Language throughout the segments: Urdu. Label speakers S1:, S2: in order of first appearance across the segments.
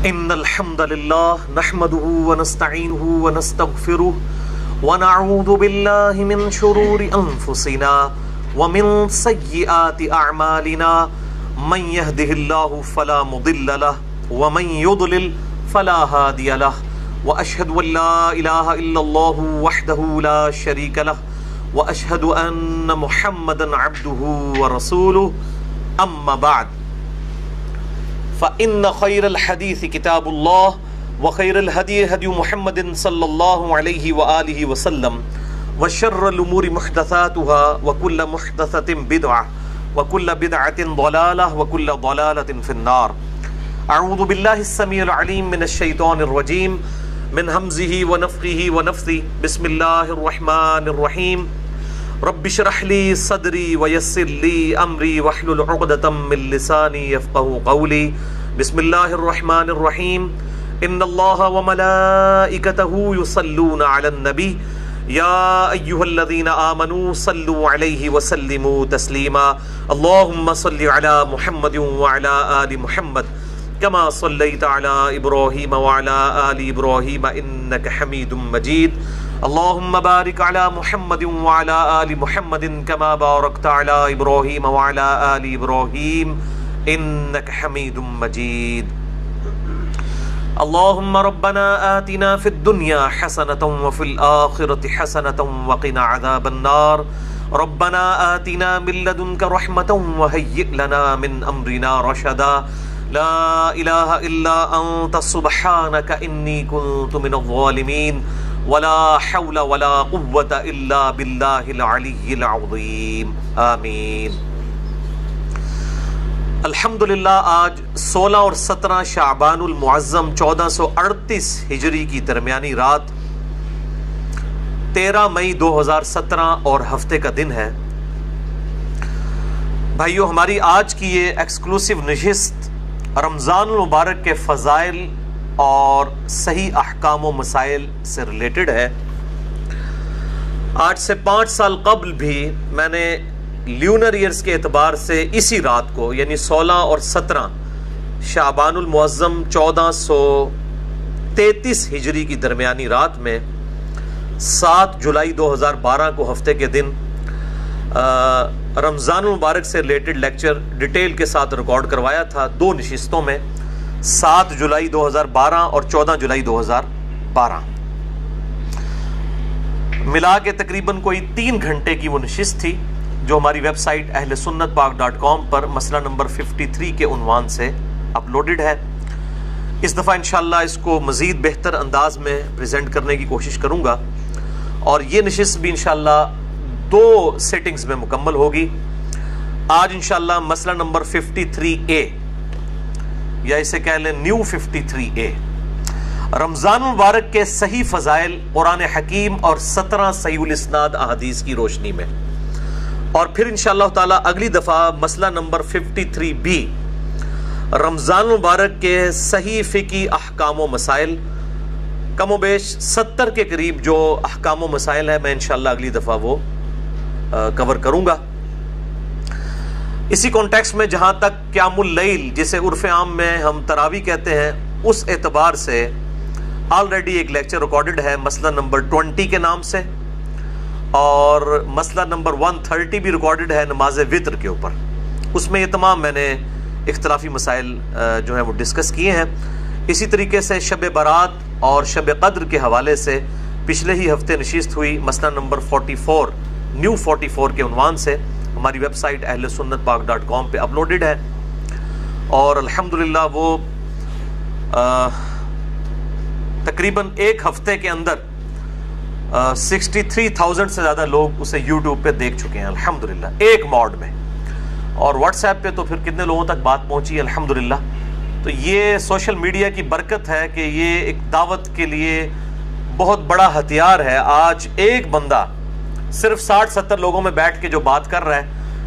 S1: إن الحمد لله نحمده ونستعينه ونستغفره ونعوذ بالله من شرور أنفسنا ومن سيئات أعمالنا من يهده الله فلا مضل له ومن يضلل فلا هادي له وأشهد أن لا إله إلا الله وحده لا شريك له وأشهد أن محمدا عبده ورسوله أما بعد فإن خير الحديث كتاب الله وخير الهدي هدي محمد صلى الله عليه وآله وسلم وشر الأمور محدثاتها وكل محدثة بدعة وكل بدعة ضلالة وكل ضلالة في النار. أعوذ بالله السميع العليم من الشيطان الرجيم من همزه ونفخه ونفثه. بسم الله الرحمن الرحيم. رب اشرح لي صدري ويسر لي امري واحلل عقدة من لساني يفقهوا قولي. بسم الله الرحمن الرحيم. ان الله وملائكته يصلون على النبي يا ايها الذين امنوا صلوا عليه وسلموا تسليما. اللهم صل على محمد وعلى ال محمد كما صليت على ابراهيم وعلى ال ابراهيم انك حميد مجيد. اللهم بارك على محمد وعلى آل محمد كما باركت على إبراهيم وعلى آل إبراهيم إنك حميد مجيد. اللهم ربنا آتنا في الدنيا حسنة وفي الآخرة حسنة وقنا عذاب النار. ربنا آتنا من لدنك رحمة وهيئ لنا من أمرنا رشدا. لا إله إلا أنت سبحانك إني كنت من الظالمين. ولا حول ولا قوة الا بالله العلی العظیم. آمین. الحمدللہ آج 16 اور 17 شعبان المعظم 1438 ہجری کی درمیانی رات 13 مئی 2017 اور ہفتے کا دن ہے. بھائیو، ہماری آج کی یہ ایکسکلوسیو نشست رمضان المبارک کے فضائل اور صحیح احکام و مسائل سے ریلیٹڈ ہے. آج سے 5 سال قبل بھی میں نے لیونر ایئرز کے اعتبار سے اسی رات کو یعنی 16 اور 17 شعبان المعظم 1433 ہجری کی درمیانی رات میں 7 جولائی 2012 کو ہفتے کے دن رمضان المبارک سے ریلیٹڈ لیکچر ڈیٹیل کے ساتھ ریکارڈ کروایا تھا 2 نشستوں میں، 7 جولائی 2012 اور 14 جولائی 2012 ملا کے تقریباً کوئی 3 گھنٹے کی وہ نشست تھی جو ہماری ویب سائٹ اہلسنتپاک.com پر مسئلہ نمبر 53 کے عنوان سے اپلوڈڈ ہے. اس دفعہ انشاءاللہ اس کو مزید بہتر انداز میں پریزنٹ کرنے کی کوشش کروں گا اور یہ نشست بھی انشاءاللہ 2 سیٹنگز میں مکمل ہوگی. آج انشاءاللہ مسئلہ نمبر 53A یا اسے کہہ لیں نیو 53A، رمضان مبارک کے صحیح فضائل قرآن حکیم اور 17 صحیح الاسناد احادیث کی روشنی میں. اور پھر انشاءاللہ تعالی اگلی دفعہ مسئلہ نمبر 53B، رمضان مبارک کے صحیح فقہی احکام و مسائل. کم و بیش 70 کے قریب جو احکام و مسائل ہیں میں انشاءاللہ اگلی دفعہ وہ کور کروں گا. اسی کانٹیکسٹ میں جہاں تک قیام اللیل جسے عرف عام میں ہم تراویح کہتے ہیں اس اعتبار سے آلریڈی ایک لیکچر ریکارڈڈ ہے مسئلہ نمبر 20 کے نام سے، اور مسئلہ نمبر 130 بھی ریکارڈڈ ہے نماز وطر کے اوپر. اس میں یہ تمام میں نے اختلافی مسائل جو ہیں وہ ڈسکس کیے ہیں. اسی طریقے سے شب برات اور شب قدر کے حوالے سے پچھلے ہی ہفتے نشست ہوئی مسئلہ نمبر 44 نیو 44 کے عنوان سے ہماری ویب سائٹ اہلسنتپاک.com پہ اپلوڈڈ ہے. اور الحمدللہ وہ تقریباً ایک ہفتے کے اندر 63,000 سے زیادہ لوگ اسے یوٹیوب پہ دیکھ چکے ہیں الحمدللہ ایک موڈ میں. اور واٹس ایپ پہ تو پھر کتنے لوگوں تک بات پہنچی ہے الحمدللہ. تو یہ سوشل میڈیا کی برکت ہے کہ یہ ایک دعوت کے لیے بہت بڑا ہتھیار ہے. آج ایک بندہ صرف 60-70 لوگوں میں بیٹھ کے جو بات کر رہا ہے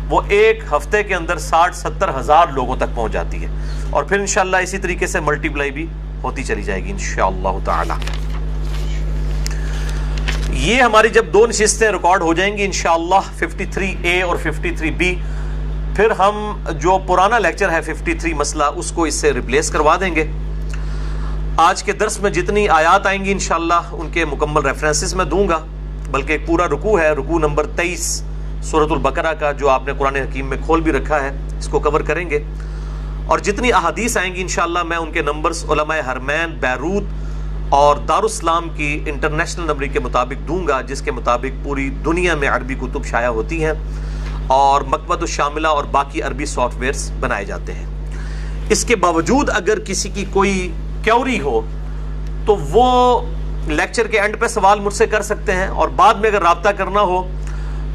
S1: وہ ایک ہفتے کے اندر 60-70 ہزار لوگوں تک پہنچ جاتی ہے. اور پھر انشاءاللہ اسی طریقے سے ملٹی پلائی بھی ہوتی چلی جائے گی انشاءاللہ تعالی. یہ ہماری جب 2 نشستیں ریکارڈ ہو جائیں گی انشاءاللہ 53A اور 53B، پھر ہم جو پرانا لیکچر ہے 53 مسئلہ اس کو اس سے ریپلیس کروا دیں گے. آج کے درس میں جتنی آیات آئیں گی انشاءاللہ ان کے مکمل ریفرنسز میں دوں گا، بلکہ ایک پورا رکوع ہے، رکوع نمبر 23 سورۃ البقرہ کا، جو آپ نے قرآن حکیم میں کھول بھی رکھا ہے، اس کو کور کریں گے۔ اور جتنی احادیث آئیں گی انشاءاللہ میں ان کے نمبرز علماء حرمین، بیروت اور دارالاسلام کی انٹرنیشنل نمبر کے مطابق دوں گا، جس کے مطابق پوری دنیا میں عربی کتب شائع ہوتی ہیں اور مکتبۃ الشاملہ اور باقی عربی سافٹ ویئرز بنائے جاتے ہیں۔ اس کے باوجود اگر کسی کی کوئی کیوری ہو تو وہ لیکچر کے اینڈ پہ سوال مجھ سے کر سکتے ہیں، اور بعد میں اگر رابطہ کرنا ہو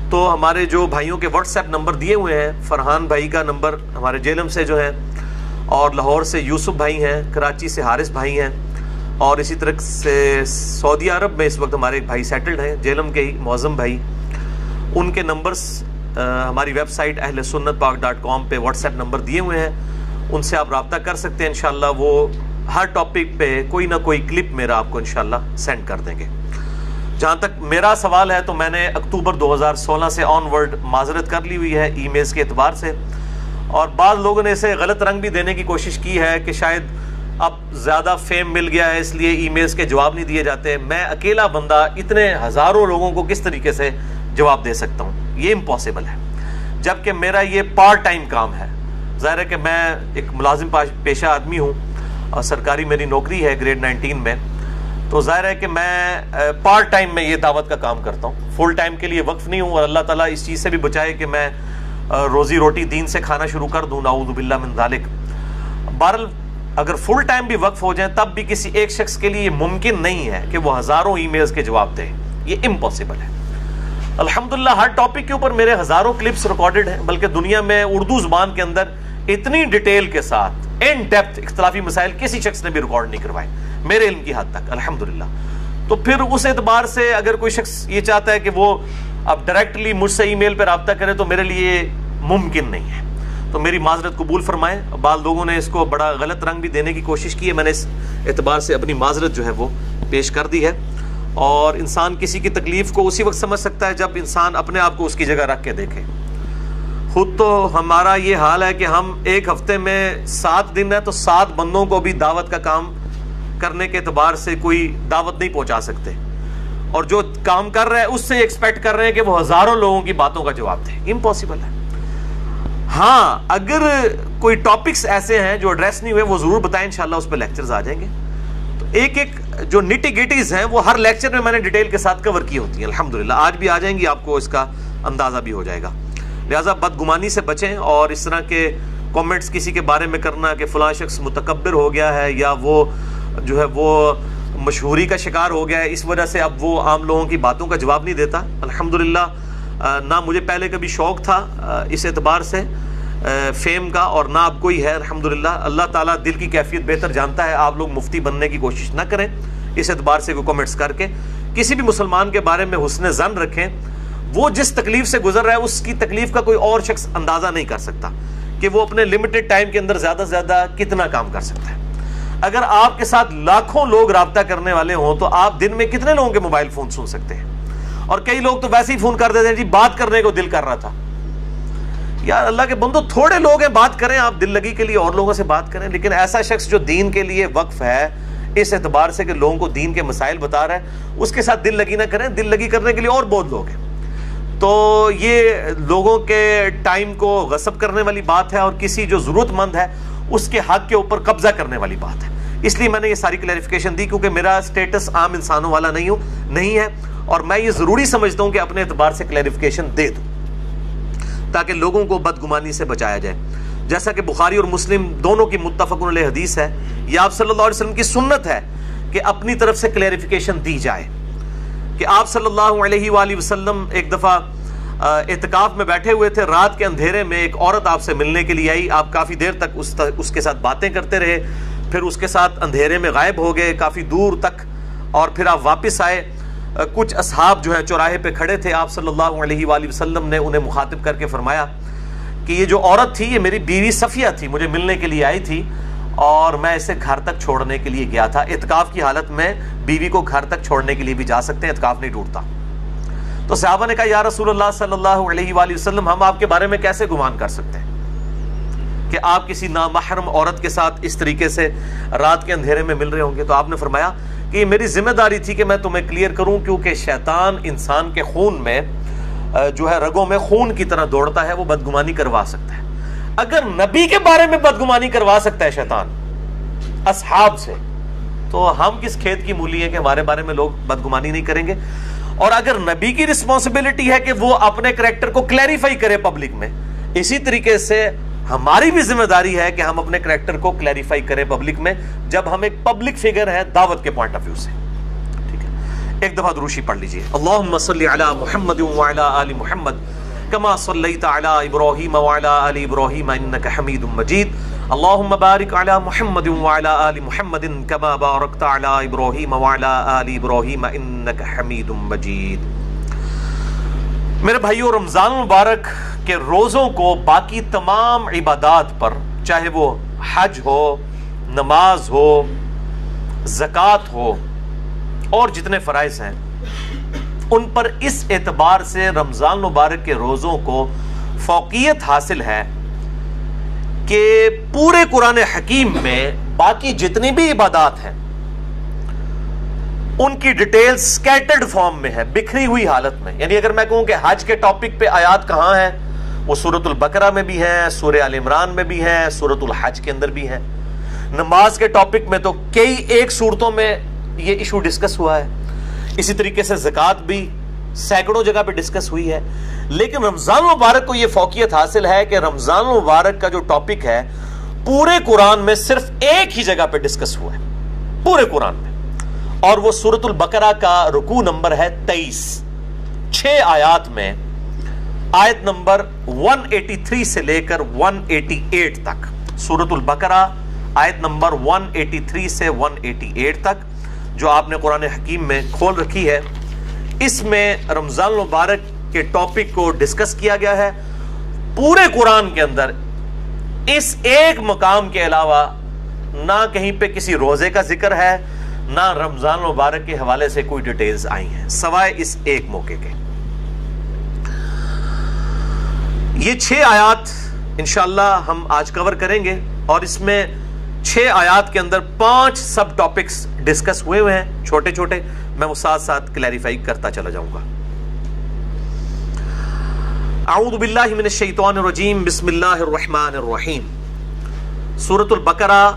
S1: تو ہمارے جو بھائیوں کے واٹس ایپ نمبر دیے ہوئے ہیں، فرحان بھائی کا نمبر ہمارے جیلم سے جو ہے، اور لاہور سے یوسف بھائی ہیں، کراچی سے حارث بھائی ہیں، اور اسی طرح سے سعودی عرب میں اس وقت ہمارے ایک بھائی سیٹلڈ ہیں جیلم کے ہی، معظم بھائی، ان کے نمبرز ہماری ویب سائٹ ahlsunnatpak.com پہ واٹس ایپ نمبر دیے ہوئے ہیں، ان سے آپ رابطہ کر سکتے ہیں۔ انشاءاللہ وہ ہر ٹاپک پہ کوئی نہ کوئی کلپ میرا آپ کو انشاءاللہ سینڈ کر دیں گے۔ جہاں تک میرا سوال ہے تو میں نے اکتوبر 2016 سے آن ورڈ معذرت کر لی ہوئی ہے ای میلز کے اعتبار سے، اور بعض لوگوں نے اسے غلط رنگ بھی دینے کی کوشش کی ہے کہ شاید اب زیادہ فیم مل گیا ہے اس لیے ای میلز کے جواب نہیں دیے جاتے۔ میں اکیلا بندہ اتنے ہزاروں لوگوں کو کس طریقے سے جواب دے سکتا ہوں؟ یہ امپاسبل ہے، جبکہ میرا یہ پارٹ ٹائم کام ہے۔ ظاہر ہے کہ میں ایک ملازم پیشہ آدمی ہوں اور سرکاری میری نوکری ہے گریڈ 19 میں، تو ظاہر ہے کہ میں پارٹ ٹائم میں یہ دعوت کا کام کرتا ہوں، فل ٹائم کے لیے وقف نہیں ہوں، اور اللہ تعالیٰ اس چیز سے بھی بچائے کہ میں روزی روٹی دین سے کھانا شروع کر دوں، نعوذ باللہ من ذالک۔ بہرحال اگر فل ٹائم بھی وقف ہو جائیں تب بھی کسی ایک شخص کے لیے یہ ممکن نہیں ہے کہ وہ ہزاروں ای میلز کے جواب دے، یہ امپاسبل ہے۔ الحمدللہ ہر ٹاپک کے اوپر میرے ہزاروں کلپس ریکارڈڈ ہیں، بلکہ دنیا میں اردو زبان کے اندر اتنی ڈیٹیل کے ساتھ ان ڈیپتھ اختلافی مسائل کسی شخص نے بھی ریکارڈ نہیں کروائے میرے علم کی حد تک، الحمدللہ۔ تو پھر اس اعتبار سے اگر کوئی شخص یہ چاہتا ہے کہ وہ اب ڈائریکٹلی مجھ سے ای میل پہ رابطہ کرے تو میرے لیے ممکن نہیں ہے، تو میری معذرت قبول فرمائیں۔ بعض لوگوں نے اس کو بڑا غلط رنگ بھی دینے کی کوشش کی ہے، میں نے اس اعتبار سے اپنی معذرت جو ہے وہ پیش کر دی ہے۔ اور انسان کسی کی تکلیف کو اسی وقت سمجھ سکتا ہے جب انسان اپنے آپ کو اس کی جگہ رکھ کے دیکھے۔ خود تو ہمارا یہ حال ہے کہ ہم ایک ہفتے میں 7 دن ہے تو 7 بندوں کو بھی دعوت کا کام کرنے کے اعتبار سے کوئی دعوت نہیں پہنچا سکتے، اور جو کام کر رہے ہیں اس سے ایکسپیکٹ کر رہے ہیں کہ وہ ہزاروں لوگوں کی باتوں کا جواب دے، امپاسبل ہے۔ ہاں اگر کوئی ٹاپکس ایسے ہیں جو ایڈریس نہیں ہوئے وہ ضرور بتائیں، انشاءاللہ اس پہ لیکچرز آ جائیں گے۔ تو ایک ایک جو نیٹی گیٹیز ہیں وہ ہر لیکچر میں نے ڈیٹیل کے ساتھ کور کی ہوتی ہیں، الحمدللہ آج بھی آ جائیں گی، آپ کو اس کا اندازہ بھی ہو جائے گا۔ لہٰذا بدگمانی سے بچیں، اور اس طرح کے کامنٹس کسی کے بارے میں کرنا کہ فلاں شخص متکبر ہو گیا ہے یا وہ جو ہے وہ مشہوری کا شکار ہو گیا ہے، اس وجہ سے اب وہ عام لوگوں کی باتوں کا جواب نہیں دیتا۔ الحمدللہ نہ مجھے پہلے کبھی شوق تھا اس اعتبار سے فیم کا، اور نہ اب کوئی ہے، الحمدللہ۔ اللہ تعالیٰ دل کی کیفیت بہتر جانتا ہے، آپ لوگ مفتی بننے کی کوشش نہ کریں اس اعتبار سے، وہ کامنٹس کر کے کسی بھی مسلمان کے بارے میں حسن ظن رکھیں۔ وہ جس تکلیف سے گزر رہا ہے اس کی تکلیف کا کوئی اور شخص اندازہ نہیں کر سکتا کہ وہ اپنے لمیٹڈ ٹائم کے اندر زیادہ سے زیادہ کتنا کام کر سکتا ہے۔ اگر آپ کے ساتھ لاکھوں لوگ رابطہ کرنے والے ہوں تو آپ دن میں کتنے لوگوں کے موبائل فون سن سکتے ہیں؟ اور کئی لوگ تو ویسے ہی فون کر دیتے ہیں، جی بات کرنے کو دل کر رہا تھا۔ یار اللہ کے بندو، تھوڑے لوگ ہیں، بات کریں، آپ دل لگی کے لیے اور لوگوں سے بات کریں، لیکن ایسا شخص جو دین کے لیے وقف ہے اس اعتبار سے کہ لوگوں کو دین کے مسائل بتا رہا ہے، اس کے ساتھ دل لگی نہ کریں۔ دل لگی کرنے کے لیے اور بہت لوگ ہیں، تو یہ لوگوں کے ٹائم کو غصب کرنے والی بات ہے، اور کسی جو ضرورت مند ہے اس کے حق کے اوپر قبضہ کرنے والی بات ہے۔ اس لیے میں نے یہ ساری کلیریفیکیشن دی، کیونکہ میرا سٹیٹس عام انسانوں والا نہیں ہے، اور میں یہ ضروری سمجھتا ہوں کہ اپنے اعتبار سے کلیریفیکیشن دے دوں تاکہ لوگوں کو بدگمانی سے بچایا جائے۔ جیسا کہ بخاری اور مسلم دونوں کی متفق علیہ حدیث ہے، یہ آپ صلی اللہ علیہ وسلم کی سنت ہے کہ اپنی طرف سے کلیریفیکیشن دی جائے، کہ آپ صلی اللہ علیہ وآلہ وسلم ایک دفعہ اعتکاف میں بیٹھے ہوئے تھے، رات کے اندھیرے میں ایک عورت آپ سے ملنے کے لیے آئی، آپ کافی دیر تک اس کے ساتھ باتیں کرتے رہے، پھر اس کے ساتھ اندھیرے میں غائب ہو گئے کافی دور تک، اور پھر آپ واپس آئے۔ کچھ اصحاب جو ہیں چوراہے پہ کھڑے تھے، آپ صلی اللہ علیہ وآلہ وسلم نے انہیں مخاطب کر کے فرمایا کہ یہ جو عورت تھی یہ میری بیوی صفیہ تھی، مجھے ملنے کے لیے آئی تھی اور میں اسے گھر تک چھوڑنے کے لیے گیا تھا۔ اعتکاف کی حالت میں بیوی کو گھر تک چھوڑنے کے لیے بھی جا سکتے ہیں، اعتکاف نہیں ٹوٹتا۔ تو صحابہ نے کہا یا رسول اللہ صلی اللہ علیہ وآلہ وسلم، ہم آپ کے بارے میں کیسے گمان کر سکتے ہیں؟ کہ آپ کسی نامحرم عورت کے ساتھ اس طریقے سے رات کے اندھیرے میں مل رہے ہوں گے؟ تو آپ نے فرمایا کہ یہ میری ذمہ داری تھی کہ میں تمہیں کلیئر کروں، کیونکہ شیطان انسان کے خون میں جو ہے رگوں میں خون کی طرح دوڑتا ہے، وہ بدگمانی کروا سکتا ہے۔ اگر نبی کے بارے میں بدگمانی کروا سکتا ہے شیطان اصحاب سے، تو ہم کس کھیت کی مولی ہیں کہ ہمارے بارے میں لوگ بدگمانی نہیں کریں گے؟ اور اگر نبی کی رسپانسبلٹی ہے کہ وہ اپنے کریکٹر کو کلیریفائی کرے پبلک میں، اسی طریقے سے ہماری بھی ذمہ داری ہے کہ ہم اپنے کریکٹر کو کلیریفائی کریں پبلک میں، جب ہم ایک پبلک فگر ہیں دعوت کے پوائنٹ آف ویو سے۔ ٹھیک ہے، ایک دفعہ دروشی پڑھ لیجئے۔ اللہم صلی علی محمد وعلی آل محمد کما صلیت علی ابراہیم وعلی آل ابراہیم انک حمید مجید۔ اللہم بارک علی محمد وعلی آل محمد کما بارکت علی ابراہیم وعلی آل ابراہیم انک حمید مجید۔ میرے بھائیو، رمضان المبارک کے روزوں کو باقی تمام عبادات پر، چاہے وہ حج ہو، نماز ہو، زکوٰۃ ہو اور جتنے فرائض ہیں، ان پر اس اعتبار سے رمضان مبارک کے روزوں کو فوقیت حاصل ہے کہ پورے قرآن حکیم میں باقی جتنی بھی عبادات ہیں ان کی ڈیٹیل سکیٹرڈ فارم میں ہے، بکھری ہوئی حالت میں۔ یعنی اگر میں کہوں کہ حج کے ٹاپک پہ آیات کہاں ہیں، وہ سورۃ البقرہ میں بھی ہیں، سورہ آل عمران میں بھی ہیں، سورۃ الحج کے اندر بھی ہیں۔ نماز کے ٹاپک میں تو کئی ایک صورتوں میں یہ ایشو ڈسکس ہوا ہے، اسی طریقے سے زکوٰۃ بھی سینکڑوں جگہ پہ ڈسکس ہوئی ہے۔ لیکن رمضان مبارک کو یہ فوقیت حاصل ہے کہ رمضان مبارک کا جو ٹاپک ہے پورے قرآن میں صرف ایک ہی جگہ پہ ڈسکس ہوا ہے، پورے قرآن میں، اور وہ سورۃ البقرہ کا رکوع نمبر ہے 23۔ 6 آیات میں آیت نمبر 183 سے لے کر 188 تک، سورۃ البقرہ آیت نمبر 183 سے 188 تک جو آپ نے قرآن حکیم میں کھول رکھی ہے، اس میں رمضان مبارک کے ٹاپک کو ڈسکس کیا گیا ہے۔ پورے قرآن کے اندر اس ایک مقام کے علاوہ نہ کہیں پہ کسی روزے کا ذکر ہے، نہ رمضان مبارک کے حوالے سے کوئی ڈیٹیلز آئی ہیں، سوائے اس ایک موقع کے۔ یہ 6 آیات انشاءاللہ ہم آج کور کریں گے، اور اس میں 6 آیات کے اندر 5 سب ٹاپکس ڈسکس ہوئے ہیں، چھوٹے چھوٹے، میں وہ ساتھ ساتھ کلیریفائی کرتا چلا جاؤں گا۔ اعوذ باللہ من الشیطان الرجیم، بسم اللہ الرحمن الرحیم۔ سورۃ البقرہ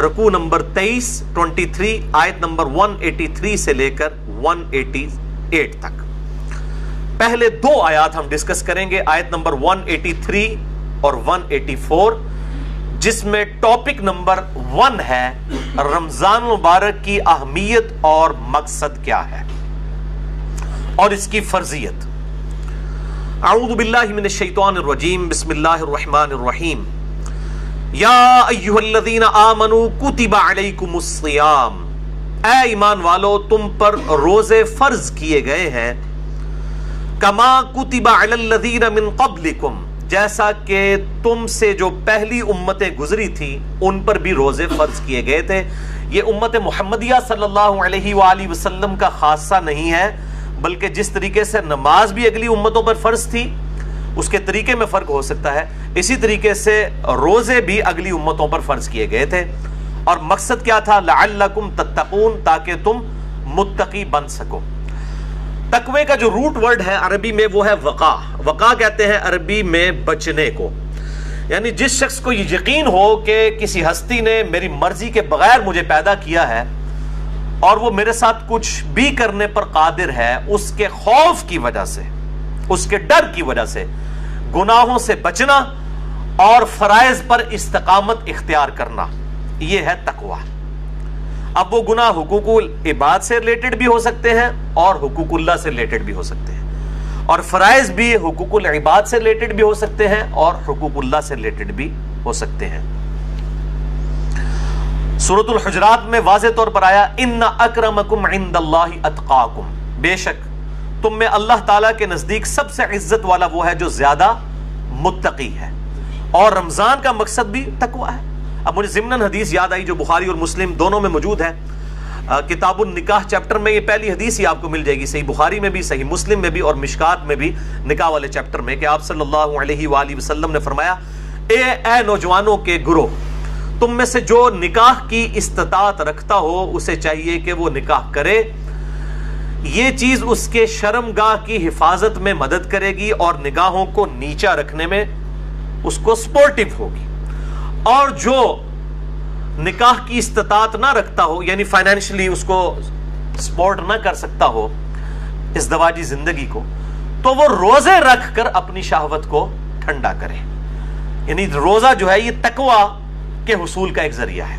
S1: رکوع نمبر 23 آیت نمبر 183 سے لے کر 188 تک۔ پہلے 2 آیات ہم ڈسکس کریں گے، آیت نمبر 183 اور 184، جس میں ٹاپک نمبر 1 ہے رمضان مبارک کی اہمیت اور مقصد کیا ہے اور اس کی فرضیت۔ اعوذ باللہ من الشیطان الرجیم، بسم اللہ الرحمن الرحیم۔ یا ایھا الذین آمنوا کتب علیکم الصیام، اے ایمان والو تم پر روزے فرض کیے گئے ہیں، کما کتب علی الذین من قبلکم، جیسا کہ تم سے جو پہلی امتیں گزری تھی ان پر بھی روزے فرض کیے گئے تھے۔ یہ امت محمدیہ صلی اللہ علیہ وآلہ وسلم کا خاصہ نہیں ہے، بلکہ جس طریقے سے نماز بھی اگلی امتوں پر فرض تھی، اس کے طریقے میں فرق ہو سکتا ہے، اسی طریقے سے روزے بھی اگلی امتوں پر فرض کیے گئے تھے۔ اور مقصد کیا تھا؟ لعلکم تتقون، تاکہ تم متقی بن سکو۔ تقوی کا جو روٹ ورڈ ہے عربی میں وہ ہے وقا۔ وقا کہتے ہیں عربی میں بچنے کو، یعنی جس شخص کو یہ یقین ہو کہ کسی ہستی نے میری مرضی کے بغیر مجھے پیدا کیا ہے اور وہ میرے ساتھ کچھ بھی کرنے پر قادر ہے، اس کے خوف کی وجہ سے، اس کے ڈر کی وجہ سے گناہوں سے بچنا اور فرائض پر استقامت اختیار کرنا، یہ ہے تقوی۔ اب وہ گناہ حقوق العباد سے ریلیٹڈ بھی ہو سکتے ہیں اور حقوق اللہ سے ریلیٹڈ بھی ہو سکتے ہیں، اور فرائض بھی حقوق العباد سے ریلیٹڈ بھی ہو سکتے ہیں اور حقوق اللہ سے ریلیٹڈ بھی ہو سکتے ہیں۔ سورۃ الحجرات میں واضح طور پر آیا ان اکرمکم عند اللہ اتقاکم، بے شک تم میں اللہ تعالیٰ کے نزدیک سب سے عزت والا وہ ہے جو زیادہ متقی ہے، اور رمضان کا مقصد بھی تقوی ہے۔ اب مجھے ضمناً حدیث یاد آئی جو بخاری اور مسلم دونوں میں موجود ہے، کتاب النکاح چیپٹر میں یہ پہلی حدیث ہی آپ کو مل جائے گی، صحیح بخاری میں بھی، صحیح مسلم میں بھی اور مشکات میں بھی، نکاح والے چیپٹر میں، کہ آپ صلی اللہ علیہ وآلہ وسلم نے فرمایا اے نوجوانوں کے گروہ، تم میں سے جو نکاح کی استطاعت رکھتا ہو اسے چاہیے کہ وہ نکاح کرے، یہ چیز اس کے شرمگاہ کی حفاظت میں مدد کرے گی اور نگاہوں کو نیچا رکھنے میں اس کو سپورٹیو ہوگی۔ اور جو نکاح کی استطاعت نہ رکھتا ہو، یعنی فائنینشلی اس کو سپورٹ نہ کر سکتا ہو ازدواجی زندگی کو، تو وہ روزے رکھ کر اپنی شہوت کو ٹھنڈا کرے۔ یعنی روزہ جو ہے یہ تقوی کے حصول کا ایک ذریعہ ہے۔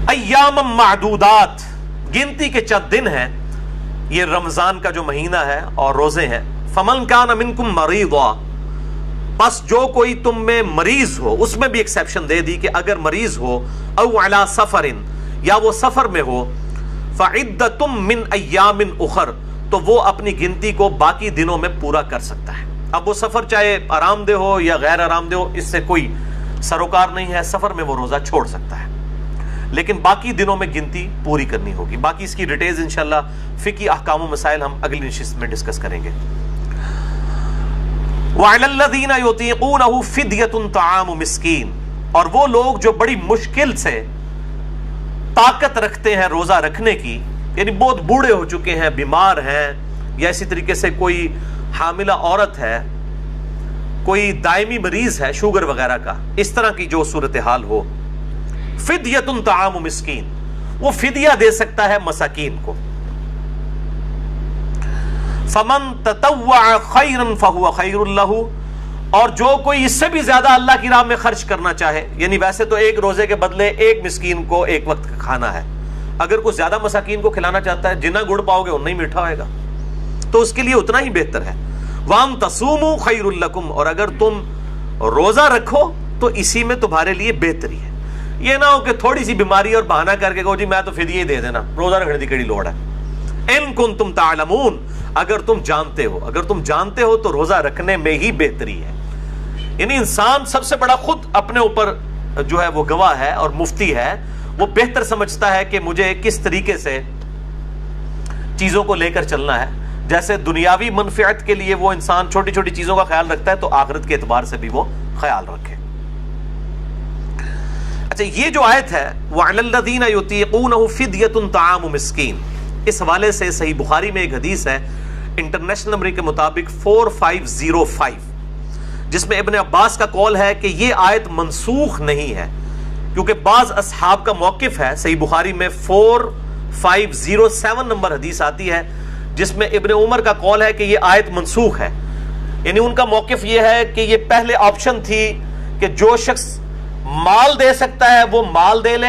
S1: ایام معدودات، گنتی کے چند دن ہیں، یہ رمضان کا جو مہینہ ہے اور روزے ہیں۔ فمن کان منکم مریضا، بس جو کوئی تم میں مریض ہو، اس میں بھی ایکسیپشن دے دی کہ اگر مریض ہو، او علی سفر، یا وہ سفر میں ہو، فعدۃ من ایام اخر، تو وہ اپنی گنتی کو باقی دنوں میں پورا کر سکتا ہے۔ اب وہ سفر چاہے آرام دہ ہو یا غیر آرام دہ ہو، اس سے کوئی سروکار نہیں ہے، سفر میں وہ روزہ چھوڑ سکتا ہے، لیکن باقی دنوں میں گنتی پوری کرنی ہوگی۔ باقی اس کی ڈیٹیلز انشاءاللہ فقہی احکام و مسائل ہم اگلی نشست میں ڈسکس کریں گے۔ وَعَلَى الَّذِينَ يُطِيقُونَهُ فِدْيَةٌ طَعَامُ مِسْكِينٍ، اور وہ لوگ جو بڑی مشکل سے طاقت رکھتے ہیں روزہ رکھنے کی، یعنی بہت بوڑھے ہو چکے ہیں، بیمار ہیں، یا اسی طریقے سے کوئی حاملہ عورت ہے، کوئی دائمی مریض ہے شوگر وغیرہ کا، اس طرح کی جو صورتحال ہو، فدیۃ طعام مسکین، وہ فدیہ دے سکتا ہے مساکین کو۔ فمن تطوع خیرا فہو خیر لہ، اور جو کوئی اس سے بھی زیادہ اللہ کی راہ میں خرچ کرنا چاہے، یعنی ویسے تو ایک روزے کے بدلے ایک مسکین کو ایک وقت کا کھانا ہے، اگر کوئی زیادہ مساکین کو کھلانا چاہتا ہے، جتنا گڑ پاؤ گے اتنا ہی میٹھا ہوئے گا، تو اس کے لیے اتنا ہی بہتر ہے۔ وَأَن تَصُومُوا خَيْرٌ لَكُمْ، اور اگر تم روزہ رکھو تو اسی میں تمہارے لیے بہتری ہے۔ یہ نہ ہو کہ تھوڑی سی بیماری اور بہانہ کر کے کہو جی میں تو فدیہ ہی دے دینا، روزہ رکھنے کی کیڑی لوڑ ہے۔ اِن كُنتُمْ تَعْلَمُونَ، اگر تم جانتے ہو تو روزہ رکھنے میں ہی بہتری ہے۔ یعنی انسان سب سے بڑا خود اپنے اوپر جو ہے وہ گواہ ہے اور مفتی ہے، وہ بہتر سمجھتا ہے کہ مجھے کس طریقے سے چیزوں کو لے کر چلنا ہے۔ جیسے دنیاوی منفعت کے لیے وہ انسان چھوٹی چھوٹی چیزوں کا خیال رکھتا ہے، تو آخرت کے اعتبار سے بھی وہ خیال رکھے۔ اچھا، یہ جو آیت ہے وَعَلَى الَّذِينَ يُطِيقُونَهُ فِدْيَةٌ طَعَامُ مِسْكِينٍ، اس حوالے سے صحیح بخاری میں ایک حدیث ہے انٹرنیشنل نمبر کے مطابق 4505، جس میں ابن عباس کا قول ہے کہ یہ آیت منسوخ نہیں ہے، کیونکہ بعض اصحاب کا موقف ہے۔ صحیح بخاری میں 4507 نمبر حدیث آتی ہے جس میں ابن عمر کا قول ہے کہ یہ آیت منسوخ ہے، یعنی ان کا موقف یہ ہے کہ یہ پہلے آپشن تھی کہ جو شخص مال دے سکتا ہے وہ مال دے لے،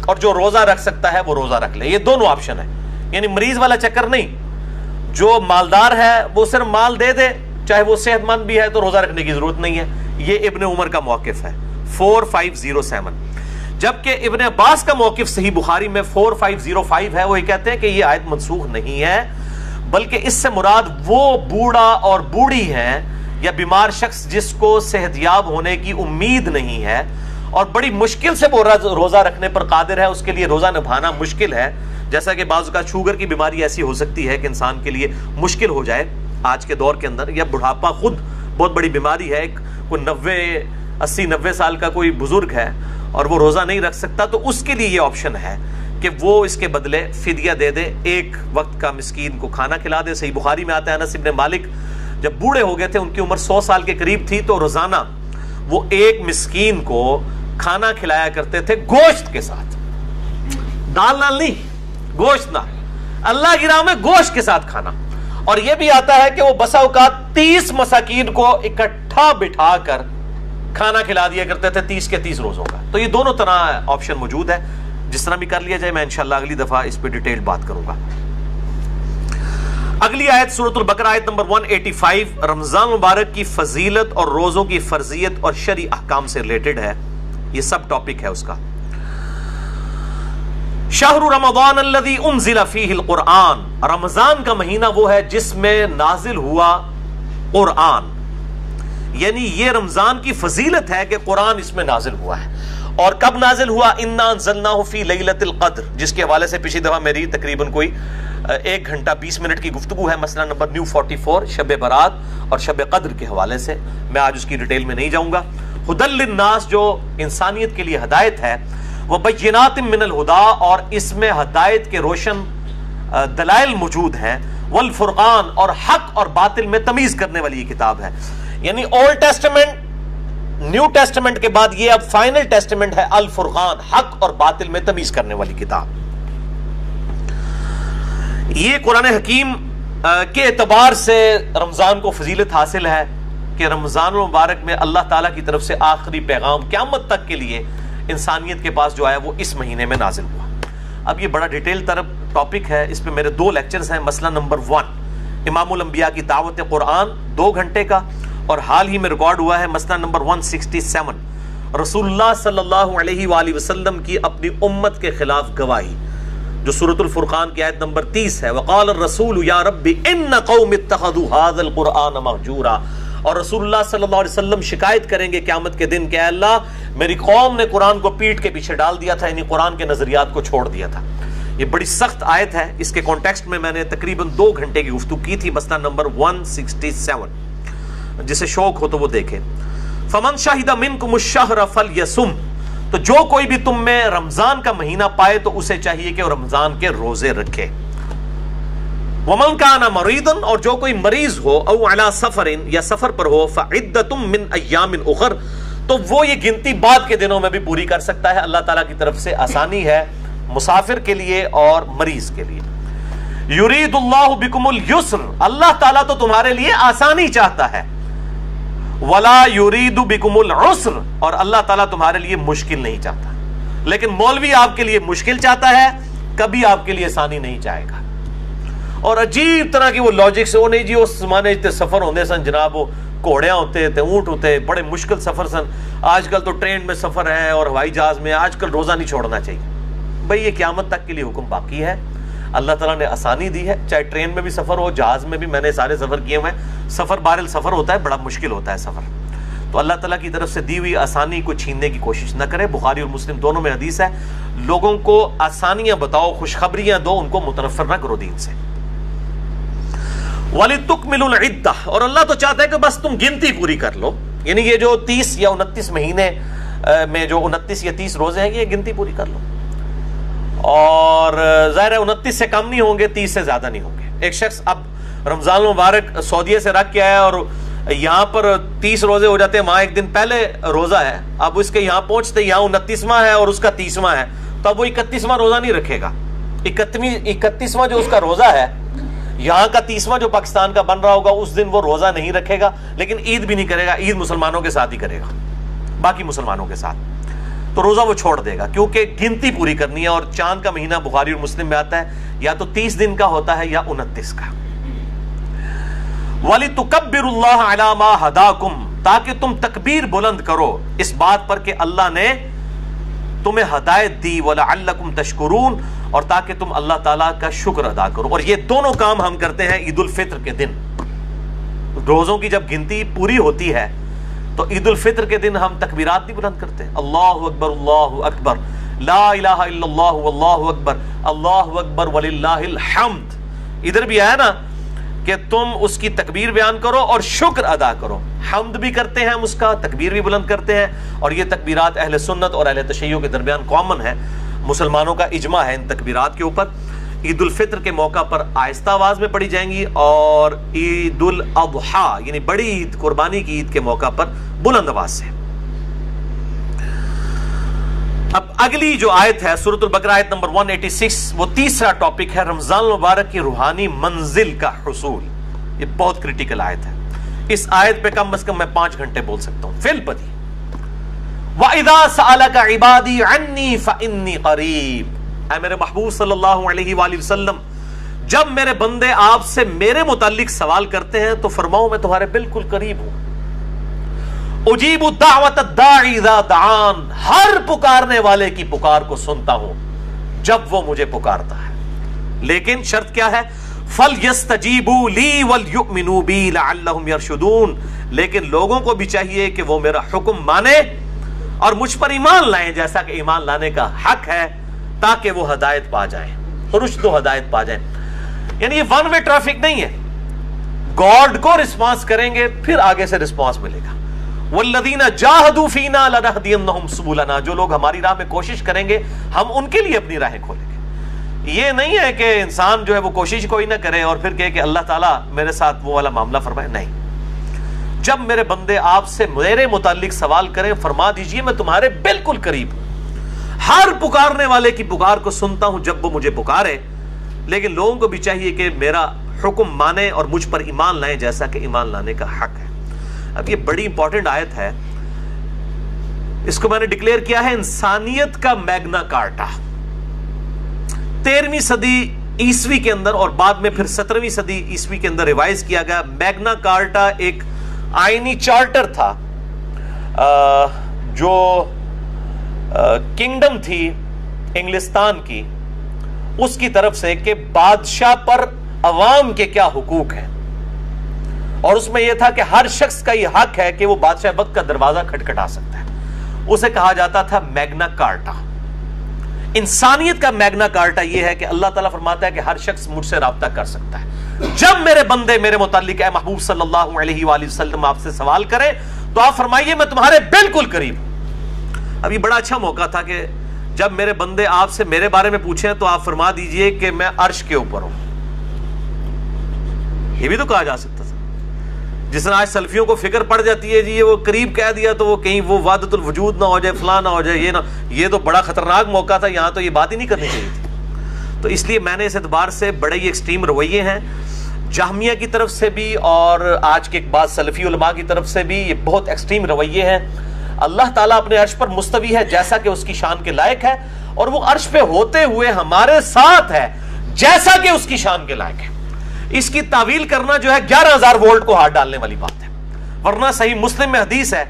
S1: اور جو روزہ رکھ سکتا ہے وہ روزہ رکھ لے، یہ دونوں آپشن ہے، یعنی مریض والا چکر نہیں، جو مالدار ہے وہ صرف مال دے دے، چاہے وہ صحت مند بھی ہے تو روزہ رکھنے کی ضرورت نہیں ہے، یہ ابن عمر کا موقف ہے 4507۔ جبکہ ابن عباس کا موقف صحیح بخاری میں 4505 ہے، وہ یہ کہتے ہیں کہ یہ آیت منسوخ نہیں ہے، بلکہ اس سے مراد وہ بوڑھا اور بوڑھی ہے یا بیمار شخص جس کو صحت یاب ہونے کی امید نہیں ہے اور بڑی مشکل سے وہ روزہ رکھنے پر قادر ہے، اس کے لیے روزہ نبھانا مشکل ہے، جیسا کہ بعض کا شوگر کی بیماری ایسی ہو سکتی ہے کہ انسان کے لیے مشکل ہو جائے آج کے دور کے اندر، یا بڑھاپا خود بہت بڑی بیماری ہے، کوئی 80-90 سال کا کوئی بزرگ ہے اور وہ روزہ نہیں رکھ سکتا، تو اس کے لیے یہ آپشن ہے کہ وہ اس کے بدلے فدیہ دے دے، ایک وقت کا مسکین کو کھانا کھلا دے۔ صحیح بخاری میں آتا ہے انس بن مالک جب بوڑھے ہو گئے تھے، ان کی عمر 100 سال کے قریب تھی، تو روزانہ وہ ایک مسکین کو کھانا کھلایا کرتے تھے گوشت کے ساتھ، دال نال نہیں، گوشت نال، اللہ کی راہ میں گوشت کے ساتھ کھانا۔ اور یہ بھی آتا ہے کہ وہ بسا اوقات 30 مساکین کو اکٹھا بٹھا کر کھانا کھلا دیا کرتے تھے 30 کے 30 روزوں کا۔ تو یہ دونوں طرح آپشن موجود ہے، جس طرح بھی کر لیا جائے، میں انشاءاللہ اگلی دفعہ اس پہ ڈیٹیل بات کروں گا۔ اگلی آیت سورۃ البقرہ آیت نمبر 185 رمضان مبارک کی فضیلت اور روزوں کی فرضیت اور شرعی احکام سے ریلیٹڈ ہے، یہ سب ٹاپک ہے اس کا۔ شہر رمضان الذی انزل فیہ القرآن، رمضان کا مہینہ وہ ہے جس میں نازل ہوا قرآن، یعنی یہ رمضان کی فضیلت ہے کہ قرآن اس میں نازل ہوا ہے، اور کب نازل ہوا؟ انا انزلناہ فی لیلۃ القدر، جس کے حوالے سے پچھلی دفعہ میری تقریباً کوئی 1 گھنٹہ 20 منٹ کی گفتگو ہے، مسئلہ نمبر نیو 44 شب برات اور شب قدر کے حوالے سے، میں آج اس کی ڈیٹیل میں نہیں جاؤں گا۔ ہدی للناس جو انسانیت کے لیے ہدایت ہے، وبینات من الہدا، اور اس میں ہدایت کے روشن دلائل موجود ہیں، والفرقان، اور حق اور باطل میں تمیز کرنے والی یہ کتاب ہے۔ یعنی اولڈ ٹیسٹمنٹ، نیو ٹیسٹمنٹ کے بعد یہ اب فائنل ٹیسٹمنٹ ہے، الفرقان، حق اور باطل میں تمیز کرنے والی کتاب۔ یہ قرآن حکیم کے اعتبار سے رمضان کو فضیلت حاصل ہے کہ رمضان المبارک میں اللہ تعالیٰ کی طرف سے آخری پیغام قیامت تک کے لیے انسانیت کے پاس جو آیا وہ اس مہینے میں نازل ہوا۔ اب یہ بڑا ڈیٹیل طرف ٹاپک ہے، اس پہ میرے 2 لیکچرز ہیں۔ مسئلہ نمبر 1 امام الانبیاء کی دعوت قرآن 2 گھنٹے کا، اور حال ہی میں ریکارڈ ہوا ہے مسئلہ نمبر 167 رسول اللہ صلی اللہ علیہ وآلہ وسلم کی اپنی امت کے خلاف گواہی، جو سورۃ الفرقان کی آیت نمبر 30 ہے، وقال الرسول یا رب ان قوم اتخذوا هذا القرآن مہجورا، اور رسول اللہ صلی اللہ علیہ وسلم شکایت کریں گے قیامت کے دن کہ اے اللہ میری قوم نے قرآن کو پیٹھ کے پیچھے ڈال دیا تھا، یعنی قرآن کے نظریات کو چھوڑ دیا تھا۔ یہ بڑی سخت آیت ہے، اس کے کانٹیکسٹ میں نے تقریباً 2 گھنٹے کی گفتگو کی تھی، مسئلہ نمبر 167، جسے شوق ہو تو وہ دیکھے۔ فمن شہد منکم الشہر فلیصم، تو جو کوئی بھی تم میں رمضان کا مہینہ پائے تو اسے چاہیے کہ وہ رمضان کے روزے رکھے۔ ومن کان مریضا، اور جو کوئی مریض ہو، او علی سفر، یا سفر پر ہو، فعدۃ من ایام اخر، تو وہ یہ گنتی بعد کے دنوں میں بھی پوری کر سکتا ہے۔ اللہ تعالیٰ کی طرف سے آسانی ہے مسافر کے لیے اور مریض کے لیے۔ یرید اللہ بکم اليسر، اللہ تعالیٰ تو تمہارے لیے آسانی چاہتا ہے، ولا یرید بکم العسر، اور اللہ تعالیٰ تمہارے لیے مشکل نہیں چاہتا۔ لیکن مولوی آپ کے لیے مشکل چاہتا ہے، کبھی آپ کے لیے آسانی نہیں چاہے گا۔ اور عجیب طرح کی وہ لاجک سے، وہ نہیں جی اس زمانے تے سفر ہوندے سن جناب، وہ گھوڑیاں ہوتے تھے، اونٹ ہوتے، بڑے مشکل سفر سن، آج کل تو ٹرین میں سفر ہے اور ہوائی جہاز میں، آج کل روزہ نہیں چھوڑنا چاہیے۔ بھئی یہ قیامت تک کے لیے حکم باقی ہے، اللہ تعالیٰ نے آسانی دی ہے، چاہے ٹرین میں بھی سفر ہو، جہاز میں بھی، میں نے سارے سفر کیے ہوئے ہیں، سفر بہرحال سفر ہوتا ہے، بڑا مشکل ہوتا ہے سفر، تو اللہ تعالیٰ کی طرف سے دی ہوئی آسانی کو چھیننے کی کوشش نہ کرے۔ بخاری اور مسلم دونوں میں حدیث ہے، لوگوں کو آسانیاں بتاؤ، خوشخبریاں دو، ان کو متنفر نہ کرو دین سے۔ وَلِتُكْمِلُوا الْعِدَّةَ، اور اللہ تو چاہتا ہے کہ بس تم گنتی پوری کر لو، یعنی یہ جو 30 یا 29 مہینے میں جو 29 یا 30 روزے ہیں، یہ گنتی پوری کر لو، اور ظاہر ہے 29 سے کم نہیں ہوں گے، 30 سے زیادہ نہیں ہوں گے۔ ایک شخص اب رمضان المبارک سعودیہ سے رکھ کے آیا اور یہاں پر 30 روزے ہو جاتے ہیں، وہاں ایک دن پہلے روزہ ہے، اب اس کے یہاں پہنچتے یہاں 29واں ہے اور اس کا 30واں ہے، تو اب وہ 31واں روزہ نہیں رکھے گا۔ 31واں جو اس کا روزہ ہے، یہاں کا 30واں جو پاکستان کا بن رہا ہوگا، اس دن وہ روزہ نہیں رکھے گا، لیکن عید بھی نہیں کرے گا، عید مسلمانوں کے ساتھ ہی کرے گا، باقی مسلمانوں کے ساتھ، تو روزہ وہ چھوڑ دے گا، کیونکہ گنتی پوری کرنی ہے۔ اور چاند کا مہینہ بخاری اور مسلم میں آتا ہے، یا تو 30 دن کا ہوتا ہے یا 29 کا۔ وَلِتُكَبِّرُوا اللَّهَ عَلَى مَا هَدَاكُمْ، تاکہ تم تکبیر بلند کرو اس بات پر کہ اللہ نے تمہیں ہدایت دی، وَلَعَلَّكُمْ تَشْكُرُونَ، اور تاکہ تم اللہ تعالیٰ کا شکر ادا کرو۔ اور یہ دونوں کام ہم کرتے ہیں عید الفطر کے دن۔ روزوں کی جب گنتی پوری ہوتی ہے تو عید الفطر کے دن ہم تکبیرات نہیں بلند کرتے، اللہ اکبر، لا الہ الا اللہ واللہ اکبر، اللہ اکبر وللہ الحمد۔ ادھر بھی آیا نا کہ تم اس کی تکبیر بیان کرو اور شکر ادا کرو، حمد بھی کرتے ہیں ہم اس کا، تکبیر بھی بلند کرتے ہیں، اور یہ تکبیرات اہل سنت اور اہل تشیع کے درمیان کامن ہے، مسلمانوں کا اجماع ہے ان تکبیرات کے اوپر۔ عید الفطر کے موقع پر آہستہ آواز میں پڑھی جائیں گی، اور عید الاضحیٰ یعنی بڑی عید، قربانی کی عید کے موقع پر بلند آواز سے۔ اب اگلی جو آیت ہے سورۃ البقرہ آیت نمبر 186، وہ تیسرا ٹاپک ہے رمضان المبارک کی روحانی منزل کا حصول۔ یہ بہت کریٹیکل آیت ہے، اس آیت پہ کم از کم میں 5 گھنٹے بول سکتا ہوں۔ فی البدیہہ وَإِذَا سَأَلَكَ عِبَادِي عَنِّي فَإِنِّي قَرِيبٌ، اے میرے محبوب صلی اللہ علیہ وآلہ وسلم، جب میرے بندے آپ سے میرے متعلق سوال کرتے ہیں تو فرماؤ میں تمہارے بالکل قریب ہوں۔ اجیب دعوت الداعی اذا دعان، ہر پکارنے والے کی پکار کو سنتا ہوں جب وہ مجھے پکارتا ہے، لیکن شرط کیا ہے؟ فَلْيَسْتَجِيبُوا لِي وَلْيُؤْمِنُوا بِي لَعَلَّهُمْ يَرْشُدُونَ، لیکن لوگوں کو بھی چاہیے کہ وہ میرا حکم مانے اور مجھ پر ایمان لائیں جیسا کہ ایمان لانے کا حق ہے، تاکہ وہ ہدایت پا جائیں، رشد و ہدایت پا جائیں. یعنی یہ ون وے ٹریفک نہیں ہے. گاڈ کو رسپانس کریں گے پھر آگے سے رسپانس ملے گا. والذین جاہدوا فینا لنہدینہم سبلنا، جو لوگ ہماری راہ میں کوشش کریں گے ہم ان کے لیے اپنی راہیں کھولیں گے. یہ نہیں ہے کہ انسان جو ہے وہ کوشش کوئی نہ کرے اور پھر کہے کہ اللہ تعالیٰ میرے ساتھ وہ والا معاملہ فرمائے. نہیں، جب میرے بندے آپ سے میرے متعلق سوال کریں فرما دیجئے میں تمہارے بالکل قریب ہوں. ہر پکارنے والے کی پکار کو سنتا ہوں جب وہ مجھے پکارے. لیکن لوگوں کو بھی چاہیے کہ میرا حکم مانے اور مجھ پر ایمان لائیں جیسا کہ ایمان لانے کا حق ہے. اب یہ بڑی امپورٹنٹ آیت ہے. اس کو میں نے ڈکلیئر کیا ہے انسانیت کا میگنا کارٹا. 13ویں صدی عیسوی کے اندر اور بعد میں پھر 17ویں صدی عیسوی کے اندر ریوائز کیا گیا. میگنا کارٹا ایک آئینی چارٹر تھا جو کنگڈم تھی انگلستان کی، اس کی طرف سے کہ بادشاہ پر عوام کے کیا حقوق ہیں. اور اس میں یہ تھا کہ ہر شخص کا یہ حق ہے کہ وہ بادشاہ وقت کا دروازہ کھٹکھٹا سکتا ہے. اسے کہا جاتا تھا میگنا کارٹا. انسانیت کا میگنا کارٹا یہ ہے کہ اللہ تعالیٰ فرماتا ہے کہ ہر شخص مجھ سے رابطہ کر سکتا ہے. جب میرے بندے میرے متعلق اے محبوب صلی اللہ علیہ وآلہ وسلم آپ سے سوال کریں تو آپ فرمائیے میں تمہارے بالکل قریب ہوں. اب یہ بڑا اچھا موقع تھا کہ جب میرے بندے آپ سے میرے بارے میں پوچھیں تو آپ فرما دیجئے کہ میں عرش کے اوپر ہوں. یہ بھی تو کہا جا سکتا تھا. جس طرح آج سلفیوں کو فکر پڑ جاتی ہے جی وہ قریب کہہ دیا تو وہ کہیں وہ وحدت الوجود نہ ہو جائے، فلاں نہ ہو جائے، یہ نہ. یہ تو بڑا خطرناک موقع تھا، یہاں تو یہ بات ہی نہیں کرنی چاہیے تھی. تو اس لیے میں نے اس اعتبار سے بڑے ہی ایکسٹریم رویے ہیں جہمیہ کی طرف سے بھی اور آج کے بعض سلفی علماء کی طرف سے بھی. یہ بہت ایکسٹریم رویے ہیں. اللہ تعالیٰ اپنے عرش پر مستوی ہے جیسا کہ اس کی شان کے لائق ہے، اور وہ عرش پہ ہوتے ہوئے ہمارے ساتھ ہے جیسا کہ اس کی شان کے لائق ہے. اس کی تعویل کرنا جو ہے 11,000 وولٹ کو ہاتھ ڈالنے والی بات ہے. ورنہ صحیح مسلم میں حدیث ہے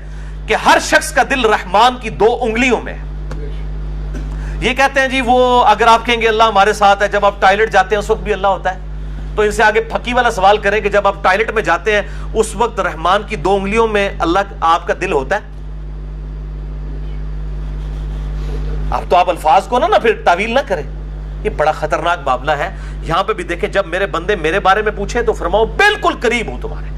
S1: کہ ہر شخص کا دل رحمان کی 2 انگلیوں میں ہے. یہ کہتے ہیں جی وہ اگر آپ کہیں گے اللہ ہمارے ساتھ ہے، جب آپ ٹوائلٹ جاتے ہیں اس وقت بھی اللہ ہوتا ہے. تو ان سے آگے پھکی والا سوال کریں کہ جب آپ ٹوائلٹ میں جاتے ہیں اس وقت رحمان کی 2 انگلیوں میں اللہ آپ کا دل ہوتا ہے؟ اب تو آپ الفاظ کو نہ پھر تعویل نہ کریں. یہ بڑا خطرناک معاملہ ہے. یہاں پہ بھی دیکھیں جب میرے بندے میرے بارے میں پوچھیں تو فرماؤ بالکل قریب ہوں تمہارے.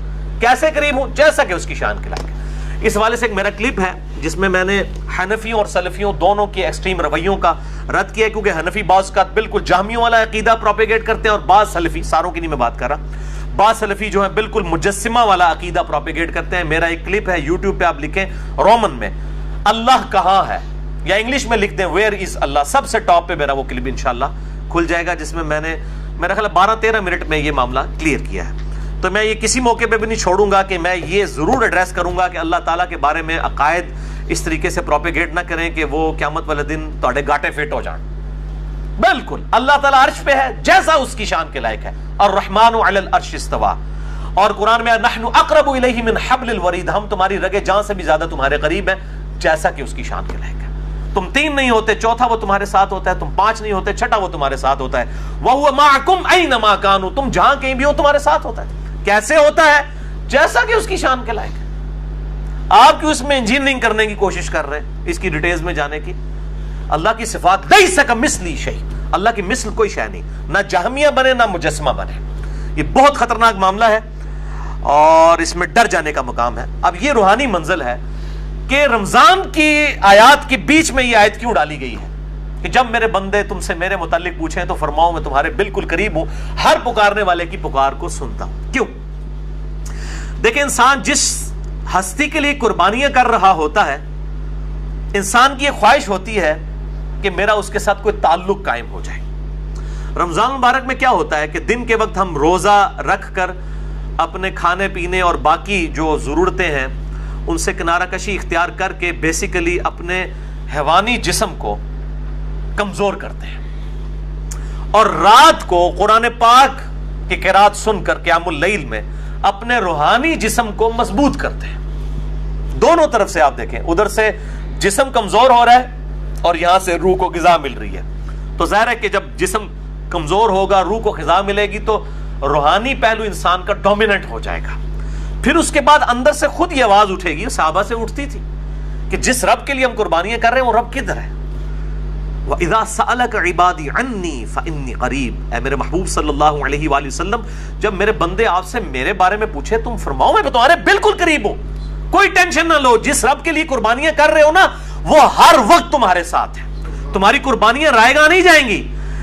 S1: کیسے قریب ہوں؟ جیسا کہ اس کی شان کے لائق ہے. اس حوالے سے ایک میرا کلپ ہے جس میں نے حنفیوں اور سلفیوں دونوں کے ایکسٹریم رویوں کا رد کیا ہے، کیونکہ حنفی بعض کا بالکل جہمیوں والا عقیدہ پروپیگیٹ کرتے ہیں اور بعض سلفی، ساروں کی نہیں میں بات کر رہا، بعض سلفی جو ہیں بالکل مجسمہ والا عقیدہ پروپیگیٹ کرتے ہیں. میرا ایک کلپ ہے یوٹیوب پہ، آپ لکھیں رومن میں اللہ کہاں ہے یا انگلش میں لکھ دیں ویئر از اللہ، سب سے ٹاپ پہ میرا وہ کلپ انشاءاللہ کھل جائے گا جس میں نے میرا خیال 12-13 منٹ میں یہ معاملہ کلیئر کیا ہے. تو میں یہ کسی موقع پہ بھی نہیں چھوڑوں گا کہ میں یہ ضرور ایڈریس کروں گا کہ اللہ تعالیٰ کے بارے میں عقائد اس طریقے سے پروپیگیٹ نہ کریں کہ وہ قیامت والے دن تھوڑے گاٹے فٹ ہو جائیں. بالکل اللہ تعالیٰ عرش پہ ہے جیسا اس کی شان کے لائق ہے. الرحمن علی العرش استویٰ. اور قرآن میں نحن اقرب الیہ من حبل الورید، ہم تمہاری رگے جان سے بھی زیادہ تمہارے قریب ہیں جیسا کہ اس کی شان کے لائق ہے. تم 3 نہیں ہوتے، چوتھا وہ تمہارے ساتھ ہوتا ہے. تم 5 نہیں ہوتے، چھٹا وہ تمہارے ساتھ ہوتا ہے. وَهُوَ مَعَكُمْ أَيْنَمَا كَانُوا، تم جہاں کہیں بھی ہو تمہارے ساتھ ہوتا ہے. کیسے ہوتا ہے؟ جیسا کہ اس کی شان کے لائق ہے. آپ کیوں اس میں انجینئرنگ کرنے کی کوشش کر رہے ہیں، اس کی ڈیٹیلز میں جانے کی؟ اللہ کی صفات لَيْسَ كَمِثْلِهِ شَيْءٌ، اللہ کی مثل کوئی شے نہیں. نہ جہمیہ بنے نہ مجسمہ بنے. یہ بہت خطرناک معاملہ ہے اور اس میں ڈر جانے کا مقام ہے. اب یہ روحانی منزل ہے کہ رمضان کی آیات کے بیچ میں یہ آیت کیوں ڈالی گئی ہے کہ جب میرے بندے تم سے میرے متعلق پوچھیں تو فرماؤ میں تمہارے بالکل قریب ہوں، ہر پکارنے والے کی پکار کو سنتا ہوں. کیوں؟ دیکھیں انسان جس ہستی کے لیے قربانیاں کر رہا ہوتا ہے، انسان کی یہ خواہش ہوتی ہے کہ میرا اس کے ساتھ کوئی تعلق قائم ہو جائے. رمضان مبارک میں کیا ہوتا ہے کہ دن کے وقت ہم روزہ رکھ کر اپنے کھانے پینے اور باقی جو ضرورتیں ہیں ان سے کنارہ کشی اختیار کر کے بیسیکلی اپنے حیوانی جسم کو کمزور کرتے ہیں، اور رات کو قرآن پاک کی قرات سن کر قیام اللیل میں اپنے روحانی جسم کو مضبوط کرتے ہیں. دونوں طرف سے آپ دیکھیں، ادھر سے جسم کمزور ہو رہا ہے اور یہاں سے روح کو غذا مل رہی ہے. تو ظاہر ہے کہ جب جسم کمزور ہوگا، روح کو غذا ملے گی تو روحانی پہلو انسان کا ڈومیننٹ ہو جائے گا. پھر اس کے بعد اندر سے خود یہ آواز اٹھے گی، صحابہ سے اٹھتی تھی کہ جس رب کے لیے ہم قربانیاں کر رہے ہیں وہ رب کدھر ہے؟ وَإِذَا سَأَلَكَ عِبَادِي عَنِّي فَإِنِّي قَرِيب، اے میرے محبوب صلی اللہ علیہ وآلہ وسلم، جب میرے بندے آپ سے میرے بارے میں پوچھے تم فرماؤ میں تمہارے بالکل قریب ہوں، کوئی ٹینشن نہ لو، جس رب کے لیے قربانیاں کر رہے ہو نا وہ ہر وقت تمہارے ساتھ ہے، تمہاری قربانیاں رائے گاہ نہیں جائیں گی۔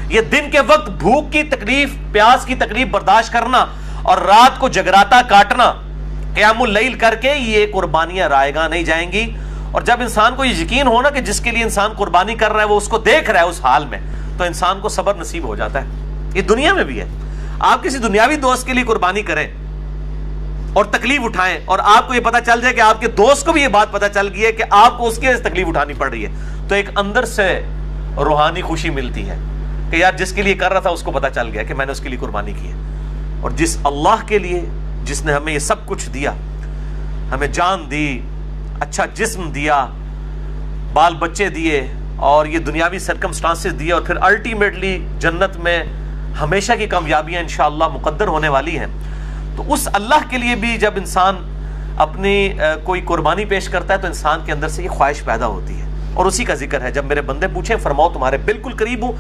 S1: یہ دن کے وقت بھوک کی تکلیف، پیاس کی تکلیف برداشت کرنا اور رات کو جگراتا کاٹنا، قیام اللیل کر کے، یہ قربانیاں رائے گاہ نہیں جائیں گی۔ اور جب انسان کو یہ یقین ہونا کہ جس کے لیے انسان قربانی کر رہا ہے وہ اس کو دیکھ رہا ہے اس حال میں، تو انسان کو صبر نصیب ہو جاتا ہے۔ یہ دنیا میں بھی ہے، آپ کسی دنیاوی دوست کے لیے قربانی کریں اور تکلیف اٹھائیں اور آپ کو یہ پتا چل جائے کہ آپ کے دوست کو بھی یہ بات پتا چل گئی ہے کہ آپ کو اس کی تکلیف اٹھانی پڑ رہی ہے، تو ایک اندر سے روحانی خوشی ملتی ہے کہ یار جس کے لیے کر رہا تھا اس کو پتا چل گیا کہ میں نے اس کے لیے قربانی کی ہے۔ اور جس اللہ کے لیے، جس نے ہمیں یہ سب کچھ دیا، ہمیں جان دی، اچھا جسم دیا، بال بچے دیے اور یہ دنیاوی سرکمسٹانسز دیے، اور پھر الٹیمیٹلی جنت میں ہمیشہ کی کامیابیاں انشاءاللہ مقدر ہونے والی ہیں، تو اس اللہ کے لیے بھی جب انسان اپنی کوئی قربانی پیش کرتا ہے تو انسان کے اندر سے یہ خواہش پیدا ہوتی ہے، اور اسی کا ذکر ہے جب میرے بندے پوچھیں فرماؤ تمہارے بالکل قریب ہوں،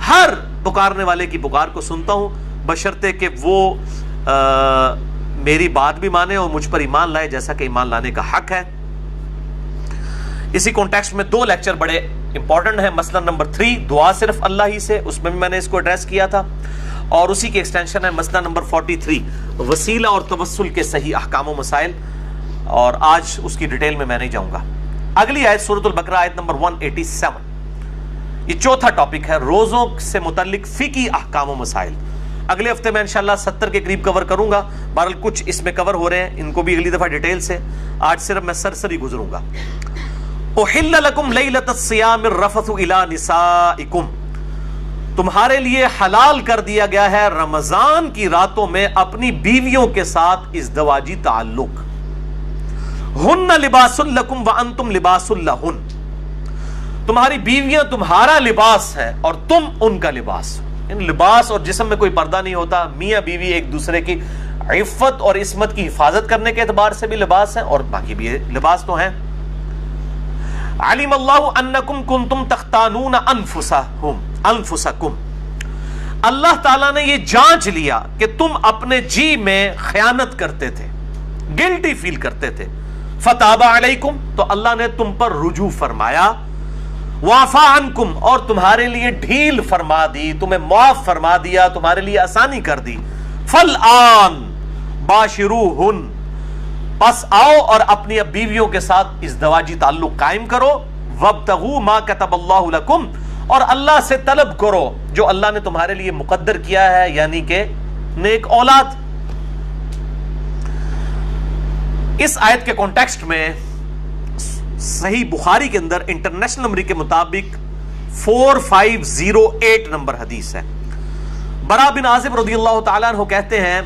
S1: ہر پکارنے والے کی پکار کو سنتا ہوں، بشرطے کہ وہ میری بات بھی مانے اور مجھ پر ایمان لائے جیسا کہ ایمان لانے کا حق ہے۔ اسی کانٹیکسٹ میں دو لیکچر بڑے امپورٹنٹ ہیں۔ مسئلہ نمبر 3 دعا صرف اللہ ہی سے، اس میں بھی میں نے اس کو ایڈریس کیا تھا، اور اسی کی ایکسٹینشن ہے مسئلہ نمبر 43 وسیلہ اور توسل کے صحیح احکام و مسائل، اور آج اس کی ڈیٹیل میں نہیں جاؤں گا۔ اگلی آیت سورۃ البقرہ آیت نمبر 187، یہ چوتھا ٹاپک ہے روزوں سے متعلق فقہی احکام و مسائل۔ اگلے ہفتے میں انشاءاللہ 70 کے قریب کور کروں گا، بہرحال کچھ اس میں کور ہو رہے ہیں، ان کو بھی اگلی دفعہ ڈیٹیل سے، آج صرف میں سرسری گزروں گا۔ احل لکم لیلۃ الصیام الرفث الی نسائکم، تمہارے لیے حلال کر دیا گیا ہے رمضان کی راتوں میں اپنی بیویوں کے ساتھ ازدواجی تعلق۔ ہن لباس لکم وانتم لباس لہن، تمہاری بیویاں تمہارا لباس ہے اور تم ان کا لباس۔ ان لباس اور جسم میں کوئی پردہ نہیں ہوتا، میاں بیوی ایک دوسرے کی عفت اور عصمت کی حفاظت کرنے کے اعتبار سے بھی لباس ہیں اور باقی بھی لباس تو ہیں۔ علم اللہ انکم کنتم تختانون انفسکم، اللہ تعالیٰ نے یہ جانچ لیا کہ تم اپنے جی میں خیانت کرتے تھے، گلٹی فیل کرتے تھے، فتاب علیکم، تو اللہ نے تم پر رجوع فرمایا، وعفا عنکم، اور تمہارے لیے ڈھیل فرما دی، تمہیں معاف فرما دیا، تمہارے لیے آسانی کر دی۔ فالآن باشروہن، پس آؤ اور اپنی بیویوں کے ساتھ ازدواجی تعلق قائم کرو، وابتغوا ما کتب اللہ لکم، اور اللہ سے طلب کرو جو اللہ نے تمہارے لیے مقدر کیا ہے، یعنی کہ نیک اولاد۔ اس آیت کے کانٹیکسٹ میں صحیح بخاری کے اندر انٹرنیشنل نمبر کے مطابق 4508 نمبر حدیث ہے۔ برا بن عازب رضی اللہ تعالیٰ عنہ کہتے ہیں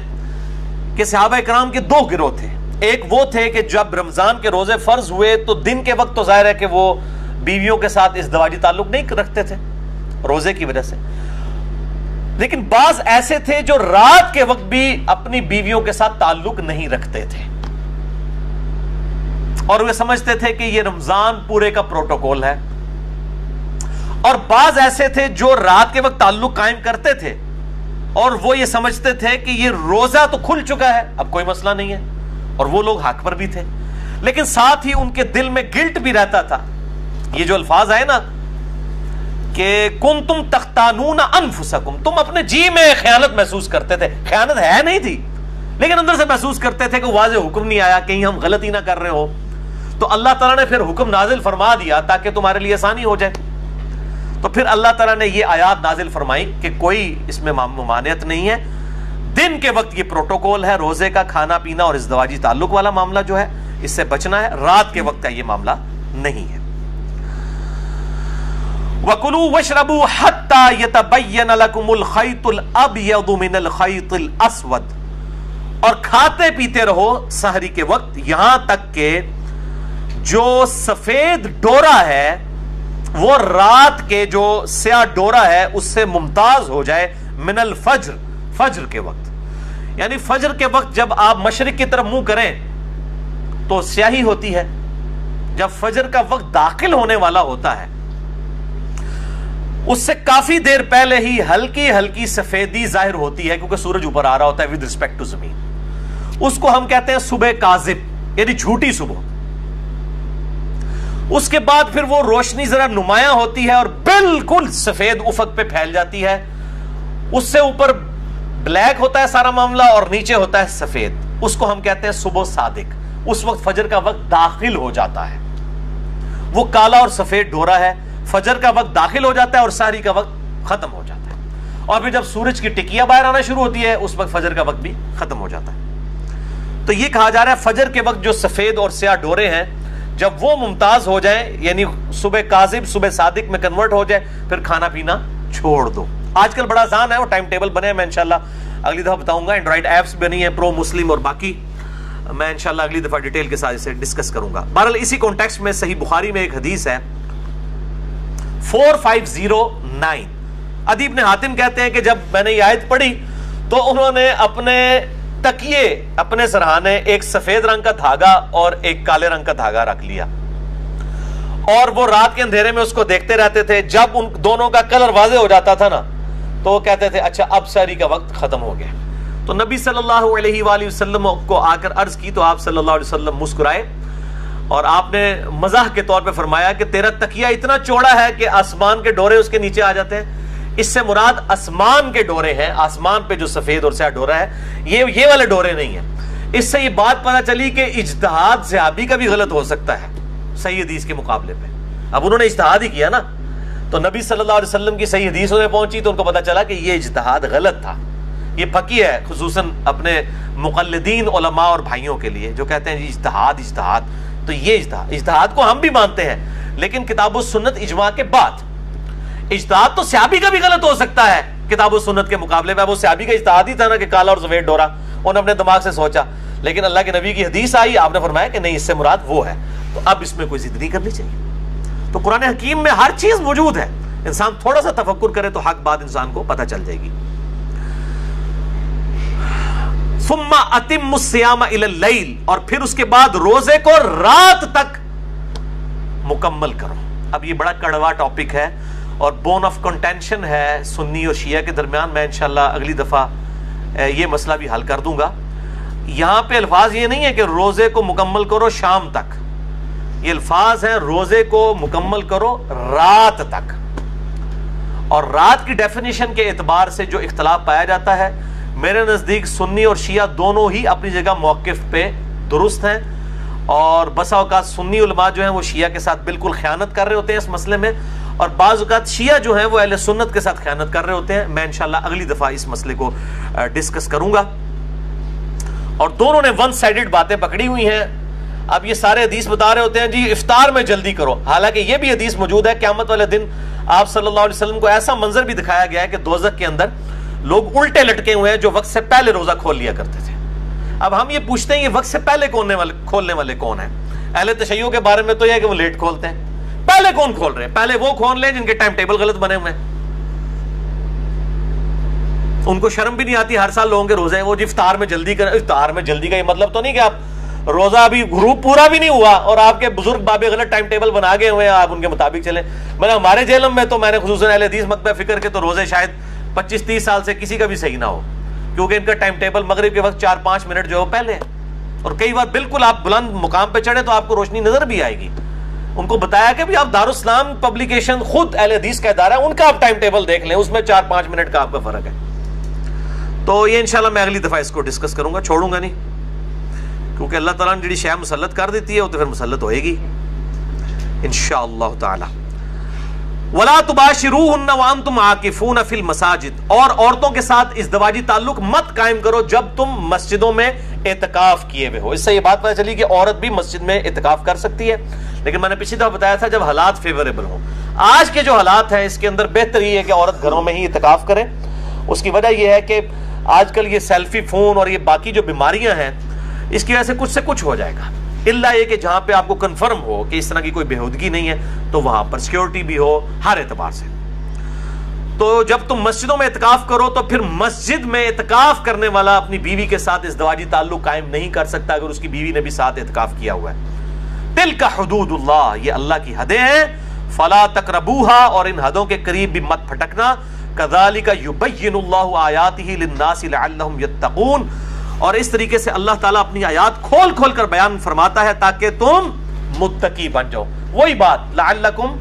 S1: کہ صحابہ کرام کے دو گروہ تھے، ایک وہ تھے کہ جب رمضان کے روزے فرض ہوئے تو دن کے وقت تو ظاہر ہے کہ وہ بیویوں کے ساتھ ازدواجی تعلق نہیں رکھتے تھے روزے کی وجہ سے، لیکن بعض ایسے تھے جو رات کے وقت بھی اپنی بیویوں کے ساتھ تعلق نہیں رکھتے تھے، اور وہ سمجھتے تھے کہ یہ رمضان پورے کا پروٹوکول ہے، اور بعض ایسے تھے جو رات کے وقت تعلق قائم کرتے تھے اور وہ یہ سمجھتے تھے کہ یہ روزہ تو کھل چکا ہے، اب کوئی مسئلہ نہیں ہے، اور وہ لوگ حق پر بھی تھے، لیکن ساتھ ہی ان کے دل میں گلٹ بھی رہتا تھا۔ یہ جو الفاظ آئے نا کہ کنتم تختانون انفسکم، تم اپنے جی میں خیانت محسوس کرتے تھے، خیانت ہے نہیں تھی لیکن اندر سے محسوس کرتے تھے کہ واضح حکم نہیں آیا، کہیں ہم غلطی نہ کر رہے ہو، تو اللہ تعالیٰ نے پھر حکم نازل فرما دیا تاکہ تمہارے لیے آسانی ہو جائے۔ تو پھر اللہ تعالیٰ نے یہ آیات نازل فرمائی کہ کوئی اس میں ممانعت نہیں ہے، دن کے وقت یہ پروٹوکول ہے، روزے کا کھانا پینا اور ازدواجی تعلق والا معاملہ جو ہے اس سے بچنا ہے، رات کے وقت کا یہ معاملہ نہیں ہے۔ وَكُلُوا وَاشْرَبُوا حَتَّى يَتَبَيَّنَ لَكُمُ الْخَيْطُ الْأَبْيَضُ مِنَ الْخَيْطِ الْأَسْوَدِ، اور کھاتے پیتے رہو سحری کے وقت یہاں تک کہ جو سفید ڈورا ہے وہ رات کے جو سیاہ ڈورا ہے اس سے ممتاز ہو جائے، من الفجر، فجر کے وقت، یعنی فجر کے وقت جب آپ مشرق کی طرف منہ کریں تو سیاہی ہوتی ہے، جب فجر کا وقت داخل ہونے والا ہوتا ہے اس سے کافی دیر پہلے ہی ہلکی ہلکی سفیدی ظاہر ہوتی ہے، کیونکہ سورج اوپر آ رہا ہوتا ہے ود رسپیکٹ ٹو زمین. اس کو ہم کہتے ہیں صبح کاذب، یعنی جھوٹی صبح. اس کے بعد پھر وہ روشنی ذرا نمایاں ہوتی ہے اور بالکل سفید افق پہ پھیل جاتی ہے. اس سے اوپر بلیک ہوتا ہے سارا معاملہ اور نیچے ہوتا ہے سفید. اس کو ہم کہتے ہیں صبح صادق. اس وقت فجر کا وقت داخل ہو جاتا ہے. وہ کالا اور سفید ڈھورا ہے. فجر کا وقت داخل ہو جاتا ہے اور سحری کا وقت ختم ہو جاتا ہے. اور پھر جب سورج کی ٹکیا باہر آنا شروع ہوتی ہے اس وقت فجر کا وقت بھی ختم ہو جاتا ہے. تو یہ کہا جا رہا ہے فجر کے وقت جو سفید اور سیاہ ڈھورے ہیں جب وہ ممتاز ہو جائیں، یعنی صبح کاذب صبح صادق میں کنورٹ ہو جائے، پھر کھانا پینا چھوڑ دو. آج کل بڑا آسان ہے، وہ ٹائم ٹیبل بنے ہیں، میں انشاءاللہ اگلی دفعہ بتاؤں گا. اینڈرائڈ ایپس بنی ہیں پرو مسلم اور باقی، میں انشاءاللہ اگلی دفعہ ڈیٹیل کے ساتھ اسے ڈسکس کروں گا. بہرحال اسی کانٹیکسٹ میں صحیح بخاری میں ایک حدیث ہے 4509. عدی بن حاتم کہتے ہیں کہ جب میں نے یہ آیت پڑھی تو انہوں نے اپنے تکیے، اپنے سرہانے ایک سفید رنگ کا دھاگا اور ایک کالے رنگ کا دھاگا رکھ لیا اور وہ رات کے اندھیرے میں اس کو دیکھتے رہتے تھے. جب ان دونوں کا کلر واضح ہو جاتا تھا نا تو وہ کہتے تھے اچھا اب سحری کا وقت ختم ہو گیا. تو نبی صلی اللہ علیہ وآلہ وسلم کو آ کر عرض کی تو آپ صلی اللہ علیہ وسلم مسکرائے اور آپ نے مزاح کے طور پہ فرمایا کہ تیرا تکیہ اتنا چوڑا ہے کہ آسمان کے ڈورے اس کے نیچے آ جاتے ہیں. اس سے مراد آسمان کے ڈورے ہیں، آسمان پہ جو سفید اور سیاہ ڈورا ہے یہ والے ڈورے نہیں ہیں. اس سے یہ بات پتہ چلی کہ اجتہاد صحابی کا بھی غلط ہو سکتا ہے صحیح حدیث کے مقابلے پہ. اب انہوں نے اجتہاد ہی کیا نا، تو نبی صلی اللہ علیہ وسلم کی صحیح حدیث انہیں پہنچی تو ان کو پتہ چلا کہ یہ اجتہاد غلط تھا. یہ پکی ہے خصوصاً اپنے مقلدین علماء اور بھائیوں کے لیے جو کہتے ہیں جی اجتہاد. تو یہ اجتہاد کو ہم بھی مانتے ہیں لیکن کتاب و سنت اجماع کے بعد. اجتہاد تو صحابی کا بھی غلط ہو سکتا ہے کتاب و سنت کے مقابلے میں. وہ صحابی کا اجتہاد ہی تھا نا کہ کالا اور سفید ڈورا، انہوں نے اپنے دماغ سے سوچا، لیکن اللہ کے نبی کی حدیث آئی، آپ نے فرمایا کہ نہیں اس سے مراد وہ ہے. تو اب اس میں کوئی ضد نہیں کرنی چاہیے. تو قرآن حکیم میں ہر چیز موجود ہے، انسان تھوڑا سا تفکر کرے تو حق بات انسان کو پتہ چل جائے گی. ثم اتم الصیام الی اللیل، اور پھر اس کے بعد روزے کو رات تک مکمل کرو. اب یہ بڑا کڑوا ٹاپک ہے اور بون آف کنٹینشن ہے سنی اور شیعہ کے درمیان. میں انشاءاللہ اگلی دفعہ یہ مسئلہ بھی حل کر دوں گا. یہاں پہ الفاظ یہ نہیں ہے کہ روزے کو مکمل کرو شام تک، یہ الفاظ ہیں روزے کو مکمل کرو رات تک. اور رات کی ڈیفینیشن کے اعتبار سے جو اختلاف پایا جاتا ہے، میرے نزدیک سنی اور شیعہ دونوں ہی اپنی جگہ موقف پہ درست ہیں. اور بسا اوقات سنی علماء جو ہیں وہ شیعہ کے ساتھ بالکل خیانت کر رہے ہوتے ہیں اس مسئلے میں، اور بعض اوقات شیعہ جو ہیں وہ اہل سنت کے ساتھ خیانت کر رہے ہوتے ہیں. میں انشاءاللہ اگلی دفعہ اس مسئلے کو ڈسکس کروں گا. اور دونوں نے ون سائیڈڈ باتیں پکڑی ہوئی ہیں. اب یہ سارے حدیث بتا رہے ہوتے ہیں جی افطار میں جلدی کرو، حالانکہ یہ بھی حدیث موجود ہے قیامت والے دن آپ صلی اللہ علیہ وسلم کو ایسا منظر بھی دکھایا گیا ہے کہ دوزخ کے اندر لوگ الٹے لٹکے ہوئے ہیں جو وقت سے پہلے روزہ کھول لیا کرتے تھے. اب ہم یہ پوچھتے ہیں یہ وقت سے پہلے کھولنے والے کون ہیں؟ اہل تشیع کے بارے میں تو یہ ہے کہ وہ لیٹ کھولتے ہیں. پہلے کون کھول رہے ہیں؟ پہلے وہ کھول لیں جن کے ٹائم ٹیبل غلط بنے ہوئے ہیں. ان کو شرم بھی نہیں آتی ہر سال لوگوں کے روزے ہیں وہ جی افطار میں جلدی کریں. افطار میں جلدی کا یہ مطلب تو نہیں کہ آپ روزہ ابھی گروپ پورا بھی نہیں ہوا اور آپ کے بزرگ بابے غلط ٹائم ٹیبل بنا گئے ہوئے ہیں، آپ ان کے مطابق چلیں. مطلب ہمارے جیلم میں تو میں نے خصوصاً اہل حدیث مکتبہ فکر کے تو روزے شاید 25-30 سال سے کسی کا بھی صحیح نہ ہو، کیونکہ ان کا ٹائم ٹیبل مغرب کے وقت 4-5 منٹ جو ہے پہلے ہے. اور کئی بار بالکل آپ بلند مقام پہ چڑھے تو آپ کو روشنی نظر بھی آئے گی. ان کو بتایا کہ بھی آپ دارالاسلام پبلیکیشن خود اہل حدیث کا ادارہ ہے، ان کا آپ ٹائم ٹیبل دیکھ لیں، اس میں 4-5 منٹ کا آپ کا فرق ہے. تو یہ انشاءاللہ میں اگلی دفعہ اس کو ڈسکس کروں گا، چھوڑوں گا نہیں، کیونکہ اللہ تعالیٰ نے جڑی شے مسلط کر دیتی ہے وہ تو پھر مسلط ہوئے گی انشاءاللہ تعالی. وَلَا تُبَاشِرُوهُنَّ وَأَنْتُمْ عَاكِفُونَ فِي الْمَسَاجِدِ، اور عورتوں کے ساتھ ازدواجی تعلق مت قائم کرو جب تم مسجدوں میں اعتکاف کیے ہوئے ہو. اس سے یہ بات پتہ چلی کہ عورت بھی مسجد میں اعتکاف کر سکتی ہے، لیکن میں نے پچھلی دفعہ بتایا تھا جب حالات فیوریبل ہوں. آج کے جو حالات ہیں اس کے اندر بہتر یہ ہے کہ عورت گھروں میں ہی اعتکاف کرے. اس کی وجہ یہ ہے کہ آج کل یہ سیلفی فون اور یہ باقی جو بیماریاں ہیں اس کی وجہ سے کچھ ہو جائے گا، اللہ یہ کہ جہاں پہ آپ کو کنفرم ہو کہ اس طرح کی کوئی بےہودگی نہیں ہے تو وہاں پر سیکیورٹی بھی ہو ہر اعتبار سے. تو جب تم مسجدوں میں اعتکاف کرو تو پھر مسجد میں اعتکاف کرنے والا اپنی بیوی کے ساتھ ازدواجی تعلق قائم نہیں کر سکتا اگر اس کی بیوی نے بھی ساتھ اعتکاف کیا ہوا ہے. تلک حدود اللہ، یہ اللہ کی حدیں ہیں، فلا تقربوها، اور ان حدوں کے قریب بھی مت پھٹکنا، کذالک یبین اللہ آیاتہ للناس لعلہم یتقون، اور اس طریقے سے اللہ تعالیٰ اپنی آیات کھول کھول کر بیان فرماتا ہے تاکہ تم متقی بن جاؤ. وہی بات لعلکم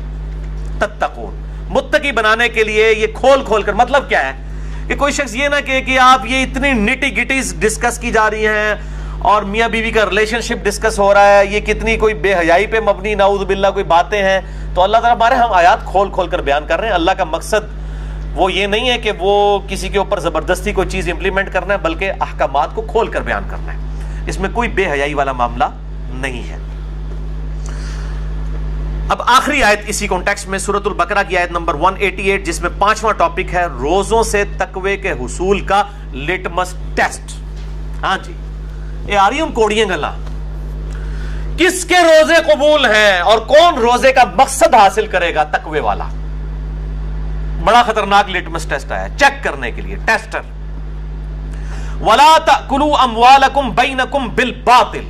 S1: تتقون، متقی بنانے کے لیے یہ کھول کھول کر. مطلب کیا ہے کہ کوئی شخص یہ نہ کہے کہ آپ یہ اتنی نٹی گٹیز ڈسکس کی جا رہی ہیں اور میاں بیوی کا ریلیشن شپ ڈسکس ہو رہا ہے، یہ کتنی کوئی بے حیائی پہ مبنی نعوذ باللہ کوئی باتیں ہیں. تو اللہ تعالیٰ ہمارے ہم آیات کھول کھول کر بیان کر رہے ہیں. اللہ کا مقصد وہ یہ نہیں ہے کہ وہ کسی کے اوپر زبردستی کوئی چیز امپلیمنٹ کرنا ہے، بلکہ احکامات کو کھول کر بیان کرنا ہے. اس میں کوئی بے حیائی والا معاملہ نہیں ہے. اب آخری آیت اسی کانٹیکسٹ میں سورۃ البقرہ کی آیت نمبر 188، جس میں 5واں ٹاپک ہے روزوں سے تقوی کے حصول کا لٹمس ٹیسٹ. ہاں جی، یہ آ رہی ہوں کوڑیاں گلا، کس کے روزے قبول ہیں اور کون روزے کا مقصد حاصل کرے گا؟ تقوی والا. بڑا خطرناک لٹمس ٹیسٹ آیا چیک کرنے کے لیے، ٹیسٹر. وَلَا تَأْكُلُوا أَمْوَالَكُمْ بَيْنَكُمْ بِالْبَاطِلِ،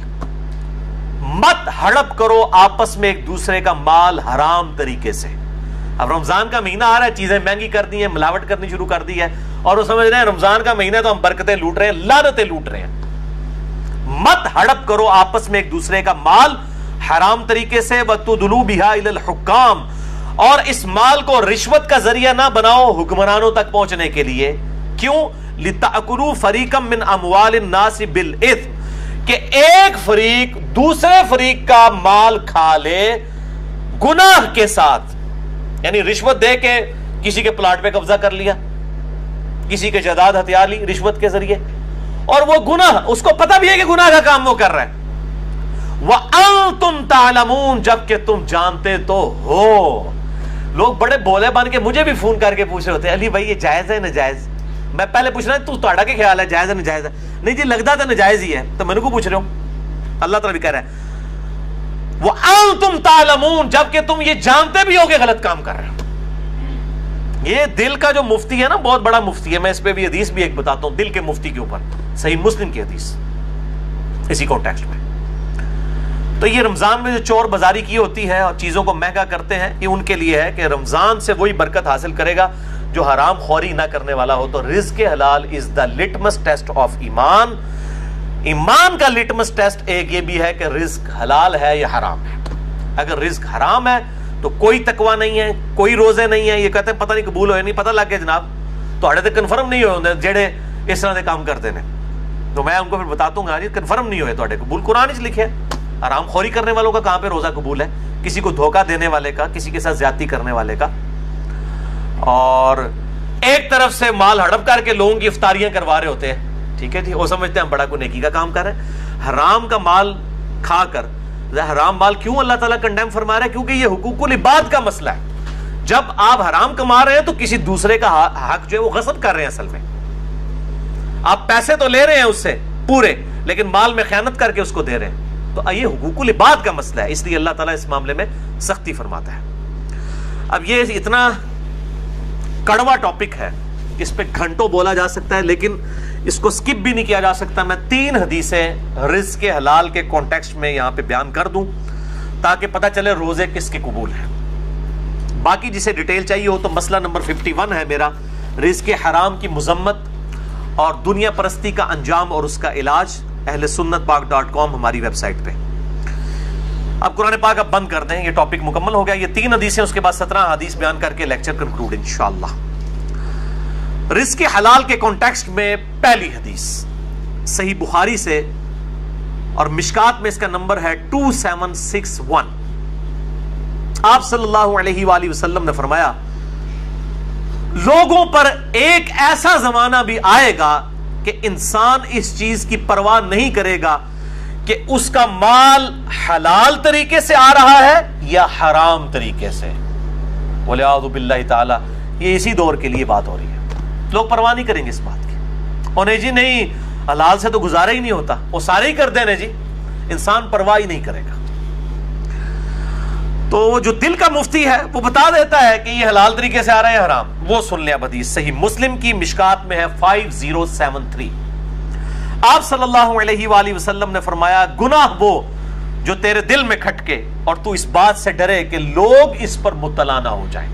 S1: مت ہڑپ کرو آپس میں ایک دوسرے کا مال حرام طریقے سے. اب رمضان کا مہینہ آ رہا ہے، چیزیں مہنگی کر دی ہیں، ملاوٹ کرنی شروع کر دی ہے، اور وہ سمجھ رہے ہیں رمضان کا مہینہ تو ہم برکتیں لوٹ رہے ہیں، لعنتیں لوٹ رہے ہیں. مت ہڑپ کرو آپس میں ایک دوسرے کا مال حرام طریقے سے، وَتُدْلُوا بِهَا إِلَى الْحُكَّامِ، اور اس مال کو رشوت کا ذریعہ نہ بناؤ حکمرانوں تک پہنچنے کے لیے. کیوں؟ لِتَأْكُلُوا فَرِيقًا مِّنْ أَمْوَالِ النَّاسِ بِالْإِثْمِ، کہ ایک فریق دوسرے فریق کا مال کھا لے گناہ کے ساتھ. یعنی رشوت دے کے کسی کے پلاٹ پہ قبضہ کر لیا، کسی کے جائیداد ہتھیار لی رشوت کے ذریعے، اور وہ گناہ اس کو پتہ بھی ہے کہ گناہ کا کام وہ کر رہا ہے. وَأَنْتُمْ تَعْلَمُونَ، جبکہ تم جانتے تو ہو. لوگ بڑے بولے بن کے مجھے بھی فون کر کے پوچھ رہے ہوتے ہیں، علی بھائی یہ جائز ہے ناجائز؟ میں پہلے پوچھ رہا ہوں تہاڈا کیا خیال ہے، جائز ہے ناجائز ہے؟ نہیں جی لگتا تو ناجائز ہی ہے. تو میں نے کو پوچھ رہے ہوں، اللہ تعالیٰ بھی کہہ رہا ہے وَأَنْتُمْ تَعْلَمُونَ، جبکہ تم یہ جانتے بھی ہو کہ غلط کام کر رہے ہو. یہ دل کا جو مفتی ہے نا، بہت بڑا مفتی ہے، میں اس پہ بھی حدیث بھی ایک بتاتا ہوں دل کے مفتی کے اوپر، صحیح مسلم کی حدیث اسی کانٹیکسٹ میں. تو یہ رمضان میں جو چور بازاری کی ہوتی ہے اور چیزوں کو مہنگا کرتے ہیں، یہ ان کے لیے ہے کہ رمضان سے وہی برکت حاصل کرے گا جو حرام خوری نہ کرنے والا ہو. تو رزق حلال از دا لٹمس ٹیسٹ آف ایمان. ایمان کا لٹمس ٹیسٹ ایک یہ بھی ہے کہ رزق حلال ہے یا حرام ہے. اگر رزق حرام ہے تو کوئی تقوی نہیں ہے، کوئی روزے نہیں ہے. یہ کہتے ہیں پتہ نہیں قبول ہوئے، نہیں پتہ لگ گیا جناب، تو اڑے تو کنفرم نہیں ہوئے جڑے اس طرح کے کام کرتے ہیں. تو میں ان کو پھر بتاتا ہوں گا کنفرم نہیں ہوئے تو قبول. قرآن اس لکھے حرام خوری کرنے والوں کا کہاں پہ روزہ قبول ہے؟ کسی کو دھوکہ دینے والے کا، کسی کے ساتھ زیادتی کرنے والے کا. اور ایک طرف سے مال ہڑپ کر کے لوگوں کی افطاریاں کروا رہے ہوتے ہیں، ٹھیک ہے جی، وہ سمجھتے ہیں ہم بڑا کوئی نیکی کا کام کر رہے ہیں. حرام کا مال کھا کر، حرام مال کیوں اللہ تعالیٰ کنڈیم فرما رہا ہے؟ کیونکہ یہ حقوق العباد کا مسئلہ ہے. جب آپ حرام کما رہے ہیں تو کسی دوسرے کا حق جو ہے وہ غصب کر رہے ہیں. اصل میں آپ پیسے تو لے رہے ہیں اس سے پورے، لیکن مال میں خیانت کر کے اس کو دے رہے ہیں. تو یہ حقوق العباد کا مسئلہ ہے، اس لیے اللہ تعالیٰ اس معاملے میں سختی فرماتا ہے. اب یہ اتنا کڑوا ٹاپک ہے، اس پہ گھنٹوں بولا جا سکتا ہے، لیکن اس کو سکپ بھی نہیں کیا جا سکتا. میں 3 حدیثیں رزق حلال کے کانٹیکسٹ میں یہاں پہ بیان کر دوں تاکہ پتہ چلے روزے کس کے قبول ہیں. باقی جسے ڈیٹیل چاہیے ہو تو مسئلہ نمبر 51 ہے میرا، رزق حرام کی مذمت اور دنیا پرستی کا انجام اور اس کا علاج، اہل سنت پاک.com ہماری ویب سائٹ پہ. اب قرآن پاک اب بند کر دیں، یہ ٹاپک مکمل ہو گیا. یہ 3 حدیثیں، اس کے بعد 17 حدیث بیان کر کے لیکچر کنکلوڈ انشاءاللہ. رزق حلال کے کانٹیکسٹ میں پہلی حدیث صحیح بخاری سے اور مشکات میں اس کا نمبر ہے 2761. آپ صلی اللہ علیہ وآلہ وسلم نے فرمایا لوگوں پر ایک ایسا زمانہ بھی آئے گا کہ انسان اس چیز کی پرواہ نہیں کرے گا کہ اس کا مال حلال طریقے سے آ رہا ہے یا حرام طریقے سے. وَلِعَاذُ بِاللَّهِ تعالی، یہ اسی دور کے لیے بات ہو رہی ہے. لوگ پرواہ نہیں کریں گے اس بات کی، انہیں جی نہیں حلال سے تو گزارا ہی نہیں ہوتا، وہ سارے ہی کر دینے جی، انسان پرواہ ہی نہیں کرے گا. تو وہ جو دل کا مفتی ہے وہ بتا دیتا ہے کہ یہ حلال طریقے سے آ رہا ہے حرام. وہ سن لیا حدیث صحیح مسلم کی مشکات میں ہے 5073. آپ صلی اللہ علیہ وآلہ وسلم نے فرمایا گناہ وہ جو تیرے دل میں کھٹکے اور تو اس بات سے ڈرے کہ لوگ اس پر مطلع نہ ہو جائیں.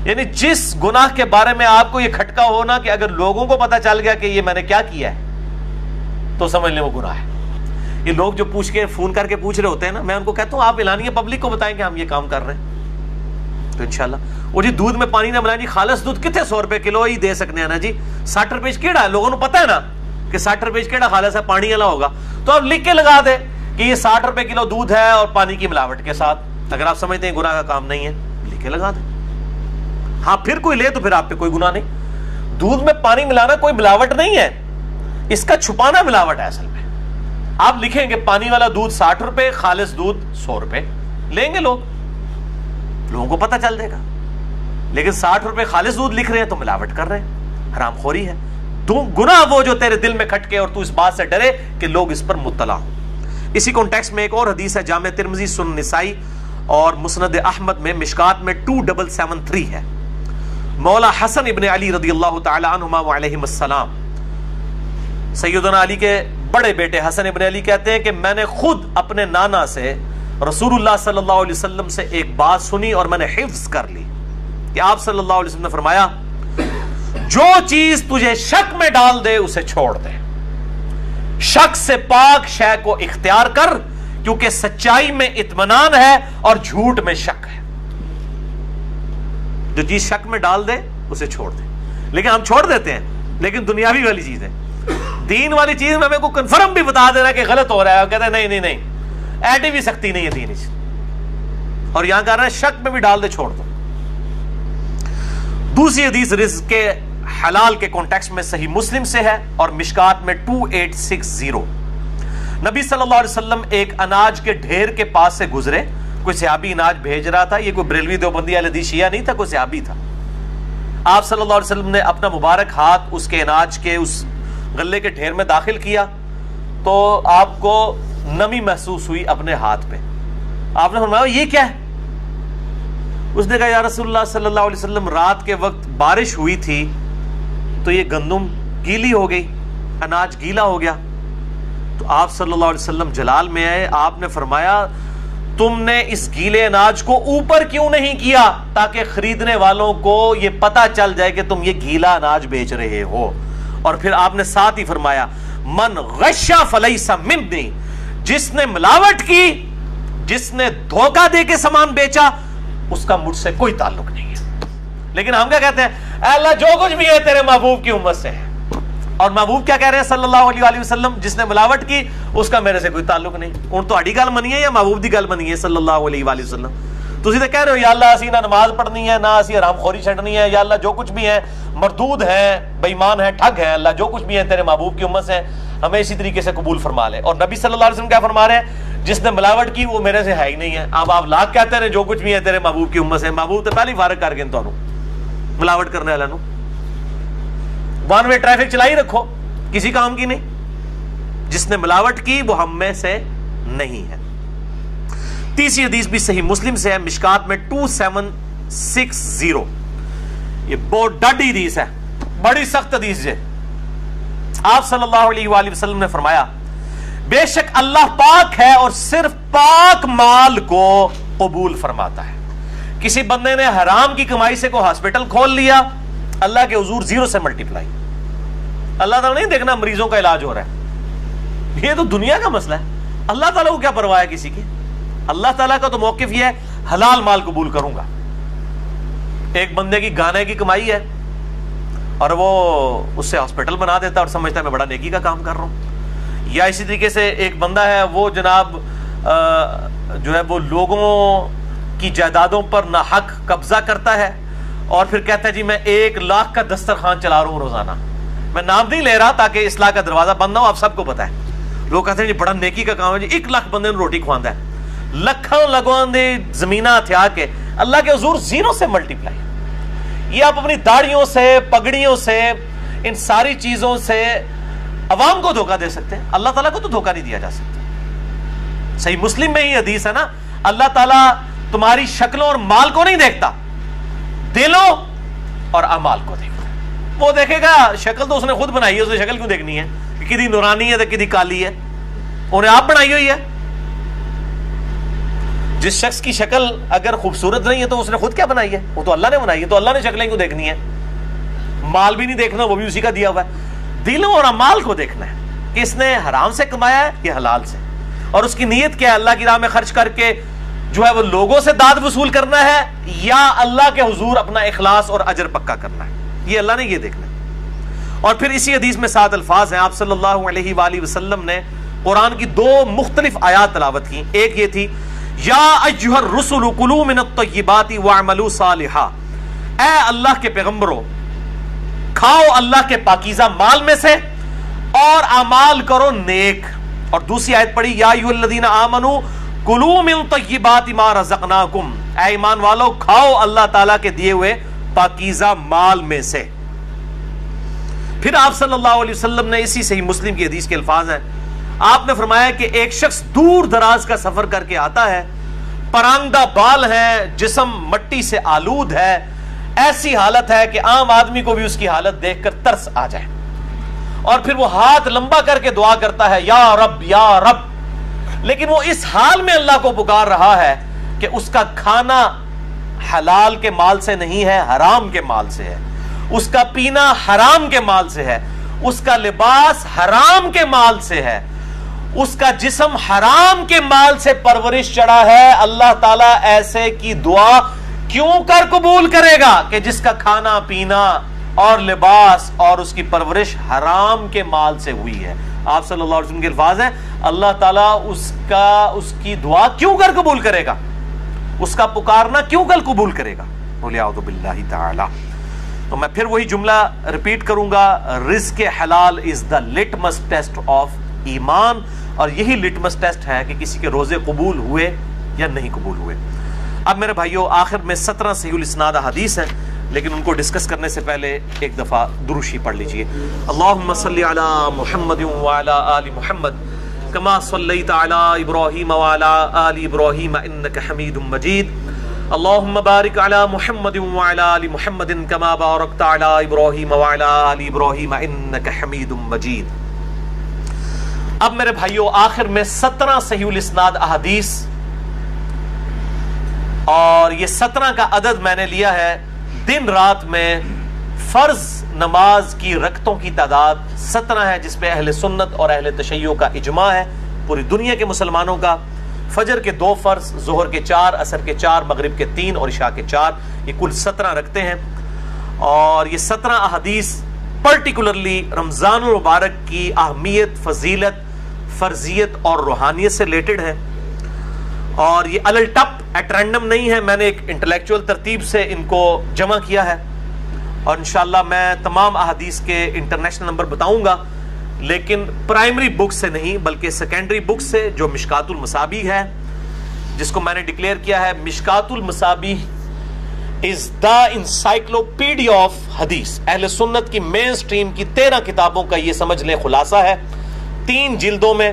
S1: یعنی جس گناہ کے بارے میں آپ کو یہ کھٹکا ہونا کہ اگر لوگوں کو پتا چل گیا کہ یہ میں نے کیا کیا ہے تو سمجھ لیں وہ گناہ ہے. یہ لوگ جو پوچھ کے فون کر کے پوچھ رہے ہوتے ہیں نا, میں ان کو کہتا ہوں آپ اعلانیہ پبلک کو بتائیں کہ ہم یہ کام کر رہے ہیں تو انشاءاللہ. وہ جی دودھ میں پانی نہ ملائیں جی, خالص دودھ کتنے 100 روپے کلو ہی دے سکتے ہیں نا جی, 60 روپے کیڑا ہے, لوگوں کو پتا ہے نا کہ 60 روپے کیڑا خالص ہے, پانی والا ہوگا, تو آپ لکھ کے لگا دیں کہ یہ 60 روپے کلو دودھ ہے اور پانی کی ملاوٹ کے ساتھ. اگر آپ سمجھتے ہیں گناہ کا کام نہیں ہے لکھ کے لگا دیں. ہاں پھر کوئی لے تو پھر آپ پہ کوئی گناہ نہیں. دودھ میں پانی ملانا کوئی ملاوٹ نہیں ہے, اس کا چھپانا ملاوٹ ہے اصل میں. آپ لکھیں گے پانی والا دودھ 60 روپے, خالص دودھ 100 روپے, لیں گے لوگوں کو پتہ چل جائے گا. لیکن 60 روپے خالص دودھ لکھ رہے ہیں تو ملاوٹ کر رہے ہیں, حرام خوری ہے. گناہ وہ جو تیرے دل میں کھٹکے اور تو اس بات سے ڈرے کہ لوگ اس پر مطلع ہوں. اسی کانٹیکسٹ میں ایک اور حدیث ہے, جامع ترمذی, سنن نسائی اور مسند احمد میں مشکات میں 2773 ہے. مولا حسن ابن علی رضی اللہ تعالی عنہما وعلیہم السلام, سیدنا علی کے بڑے بیٹے حسن ابن علی کہتے ہیں کہ میں نے خود اپنے نانا سے رسول اللہ صلی اللہ علیہ وسلم سے ایک بات سنی اور میں نے حفظ کر لی کہ آپ صلی اللہ علیہ وسلم نے فرمایا جو چیز تجھے شک میں ڈال دے اسے چھوڑ دے, شک سے پاک شے کو اختیار کر, کیونکہ سچائی میں اطمینان ہے اور جھوٹ میں شک ہے. جو چیز شک میں ڈال دے اسے چھوڑ دے. لیکن ہم چھوڑ دیتے ہیں, لیکن دنیاوی والی چیز ہے. دین والی چیز میں ہمیں کو کنفرم بھی بتا دینا کہ غلط ہو رہا ہے, اور کہتے ہیں نہیں ایڈی بھی سختی نہیں ہے دین اس, اور یہاں کہہ رہا ہے شک میں بھی ڈال دے چھوڑ دو. دوسری حدیث رزق کے حلال کے کانٹیکسٹ میں صحیح مسلم سے ہے اور مشکات میں 2860. نبی صلی اللہ علیہ وسلم ایک اناج کے ڈھیر کے پاس سے گزرے. کوئی صحابی اناج بھیج رہا تھا, یہ کوئی بریلوی دیوبندی اہل حدیث شیعہ نہیں تھا, کوئی صحابی تھا. آپ صلی اللہ علیہ وسلم نے اپنا مبارک ہاتھ اس کے اناج کے اس غلے کے ڈھیر میں داخل کیا تو آپ کو نمی محسوس ہوئی اپنے ہاتھ پہ. آپ نے فرمایا یہ کیا ہے؟ اس نے کہا یا رسول اللہ صلی اللہ علیہ وسلم رات کے وقت بارش ہوئی تھی تو یہ گندم گیلی ہو گئی, اناج گیلا ہو گیا. تو آپ صلی اللہ علیہ وسلم جلال میں آئے, آپ نے فرمایا تم نے اس گیلے اناج کو اوپر کیوں نہیں کیا تاکہ خریدنے والوں کو یہ پتا چل جائے کہ تم یہ گیلا اناج بیچ رہے ہو. اور پھر آپ نے ساتھ ہی فرمایا من غش فلیس منی, جس نے ملاوٹ کی, جس نے دھوکہ دے کے سامان بیچا, اس کا مجھ سے کوئی تعلق نہیں ہے. لیکن ہم کیا کہتے ہیں, اے اللہ جو کچھ بھی ہے تیرے محبوب کی امت سے ہے. اور محبوب کیا کہہ رہے ہیں صلی اللہ علیہ وآلہ وسلم, جس نے ملاوٹ کی اس کا میرے سے کوئی تعلق نہیں. ان تو اڑی گل منی ہے یا محبوب دی گل منی ہے صلی اللہ علیہ وآلہ وسلم. تسی تو کہہ رہے ہو یا اللہ اسی نہ نماز پڑھنی ہے, نہ اسی حرام خوری چھڈنی ہے, یا اللہ جو کچھ بھی ہے مردود ہیں, بے ایمان ہیں, ٹھگ ہیں, اللہ جو کچھ بھی ہے تیرے محبوب کی امت سے ہمیں اسی طریقے سے قبول فرما لے. اور نبی صلی اللہ علیہ وسلم کیا فرما رہے ہیں, جس نے ملاوٹ کی وہ میرے سے ہے ہی نہیں ہے. اب آپ لاکھ کہتے ہیں جو کچھ بھی ہے تیرے محبوب کی امت سے, محبوب تو پہلے ہی فارغ کر کے تانوں ملاوٹ کرنے والا نو ون وے ٹریفک چلائی رکھو, کسی کام کی نہیں. جس نے ملاوٹ کی وہ ہم میں سے نہیں ہے. تیسری حدیث بھی صحیح مسلم سے ہے, مشکات میں 2760. یہ بہت ڈاڈی حدیث ہے, بڑی سخت حدیث ہے. آپ صلی اللہ علیہ وآلہ وسلم نے فرمایا بے شک اللہ پاک ہے اور صرف پاک مال کو قبول فرماتا ہے. کسی بندے نے حرام کی کمائی سے کوئی ہاسپٹل کھول لیا, اللہ کے حضور 0 سے ملٹیپلائی. اللہ تعالیٰ نہیں دیکھنا مریضوں کا علاج ہو رہا ہے, یہ تو دنیا کا مسئلہ ہے. اللہ تعالیٰ کو کیا پرواہ ہے کسی کی. اللہ تعالیٰ کا تو موقف یہ ہے حلال مال قبول کروں گا. ایک بندے کی گانے کی کمائی ہے اور وہ اس سے ہاسپٹل بنا دیتا اور سمجھتا ہے میں بڑا نیکی کا کام کر رہا ہوں. یا اسی طریقے سے ایک بندہ ہے وہ جناب جو ہے وہ لوگوں کی جائیدادوں پر ناحق قبضہ کرتا ہے اور پھر کہتا ہے جی میں 1 لاکھ کا دسترخوان چلا رہا ہوں روزانہ. میں نام نہیں لے رہا تاکہ اصلاح کا دروازہ بند نہ ہو, آپ سب کو پتا ہے. لوگ کہتے ہیں جی بڑا نیکی کا کام ہے, جی 1 لاکھ بندے نے روٹی کھواندا ہے, لکھاں لگوان دے زمینہ ہتھیا کے اللہ کے حضور 0 سے ملٹیپلائی. یہ آپ اپنی داڑھیوں سے, پگڑیوں سے, ان ساری چیزوں سے عوام کو دھوکہ دے سکتے ہیں, اللہ تعالیٰ کو تو دھوکہ نہیں دیا جا سکتا. صحیح مسلم میں ہی حدیث ہے نا, اللہ تعالیٰ تمہاری شکلوں اور مال کو نہیں دیکھتا, دلوں اور اعمال کو دیکھتا. وہ دیکھے گا شکل تو اس نے خود بنائی ہے, اس نے شکل کیوں دیکھنی ہے, کدی نورانی ہے تو کدی کالی ہے, انہیں آپ بنائی ہوئی ہے. جس شخص کی شکل اگر خوبصورت نہیں ہے تو اس نے خود کیا بنائی ہے؟ وہ تو اللہ نے بنائی ہے. تو اللہ نے شکلیں کیوں دیکھنی ہے؟ مال بھی نہیں دیکھنا, وہ بھی اسی کا دیا ہوا ہے. دلوں اور اعمال کو دیکھنا ہے کہ اس نے حرام سے کمایا ہے یا حلال سے, اور اس کی نیت کیا ہے, اللہ کی راہ میں خرچ کر کے جو ہے وہ لوگوں سے داد وصول کرنا ہے یا اللہ کے حضور اپنا اخلاص اور اجر پکا کرنا ہے. یہ اللہ نے یہ دیکھنا ہے. اور پھر اسی حدیث میں 7 الفاظ ہیں. آپ صلی اللہ علیہ وآلہ وسلم نے قرآن کی 2 مختلف آیات تلاوت کی. ایک یہ تھی یا ایھا الرسل کلوا من الطیبات واعملوا صالحا, اے اللہ کے پیغمبروں کھاؤ اللہ کے پاکیزہ مال میں سے اور اعمال کرو نیک. اور دوسری آیت پڑھی یا ایھا الذین آمنوا کلوا من طیبات ما رزقناکم, اے ایمان والو کھاؤ اللہ تعالیٰ کے دیے ہوئے پاکیزہ مال میں سے. پھر آپ صلی اللہ علیہ وسلم نے اسی صحیح مسلم کی حدیث کے الفاظ ہیں, آپ نے فرمایا کہ ایک شخص دور دراز کا سفر کر کے آتا ہے, پرانگدہ بال ہے, جسم مٹی سے آلود ہے, ایسی حالت ہے کہ عام آدمی کو بھی اس کی حالت دیکھ کر ترس آ جائے, اور پھر وہ ہاتھ لمبا کر کے دعا کرتا ہے یا رب یا رب, لیکن وہ اس حال میں اللہ کو پکار رہا ہے کہ اس کا کھانا حلال کے مال سے نہیں ہے, حرام کے مال سے ہے, اس کا پینا حرام کے مال سے ہے, اس کا لباس حرام کے مال سے ہے, اس کا جسم حرام کے مال سے پرورش چڑھا ہے. اللہ تعالیٰ ایسے کی دعا کیوں کر قبول کرے گا کہ جس کا کھانا پینا اور لباس اور اس کی پرورش حرام کے مال سے ہوئی ہے. آپ صلی اللہ علیہ وسلم کے الفاظ ہیں اللہ تعالیٰ اس کی دعا کیوں کر قبول کرے گا, اس کا پکارنا کیوں کر قبول کرے گا. بولے اعوذ باللہ تعالی. تو میں پھر وہی جملہ ریپیٹ کروں گا, رزق حلال از دا لٹمس ٹیسٹ آف ایمان, اور یہی لٹمس ٹیسٹ ہے کہ کسی کے روزے قبول ہوئے یا نہیں قبول ہوئے. اب میرے بھائیو آخر میں 17 صحیح الاسناد حدیث ہیں, لیکن ان کو ڈسکس کرنے سے پہلے ایک دفعہ دروشی پڑھ لیجئے. اللہم صلی علی محمد وعلی آل محمد کما صلیت علی ابراہیم وعلی آل ابراہیم انک حمید مجید. اللہم بارک علی محمد وعلی آل محمد کما بارکت علی ابراہیم وعلی آل ابراہیم انک حمید مجید. اب میرے بھائیو آخر میں 17 صحیح الاسناد احادیث, اور یہ 17 کا عدد میں نے لیا ہے دن رات میں فرض نماز کی رکعتوں کی تعداد 17 ہے, جس پہ اہل سنت اور اہل تشیع کا اجماع ہے پوری دنیا کے مسلمانوں کا. فجر کے 2 فرض, ظہر کے 4, عصر کے 4, مغرب کے 3 اور عشاء کے 4, یہ کل 17 رکھتے ہیں. اور یہ 17 احادیث پرٹیکولرلی رمضان المبارک کی اہمیت, فضیلت, فرضیت اور روحانیت سے ریلیٹڈ ہے. اور یہ الل ٹپ ایٹ رینڈم نہیں ہے, میں نے ایک انٹلیکچوئل ترتیب سے ان کو جمع کیا ہے, اور انشاءاللہ میں تمام احادیث کے انٹرنیشنل نمبر بتاؤں گا, لیکن پرائمری بک سے نہیں بلکہ سیکنڈری بک سے, جو مشکات المصابیح ہے, جس کو میں نے ڈکلیئر کیا ہے مشکات المصابیح از دا انسائکلوپیڈیا آف حدیث. اہل سنت کی مین سٹریم کی 13 کتابوں کا یہ سمجھ لیں خلاصہ ہے, 3 جلدوں میں.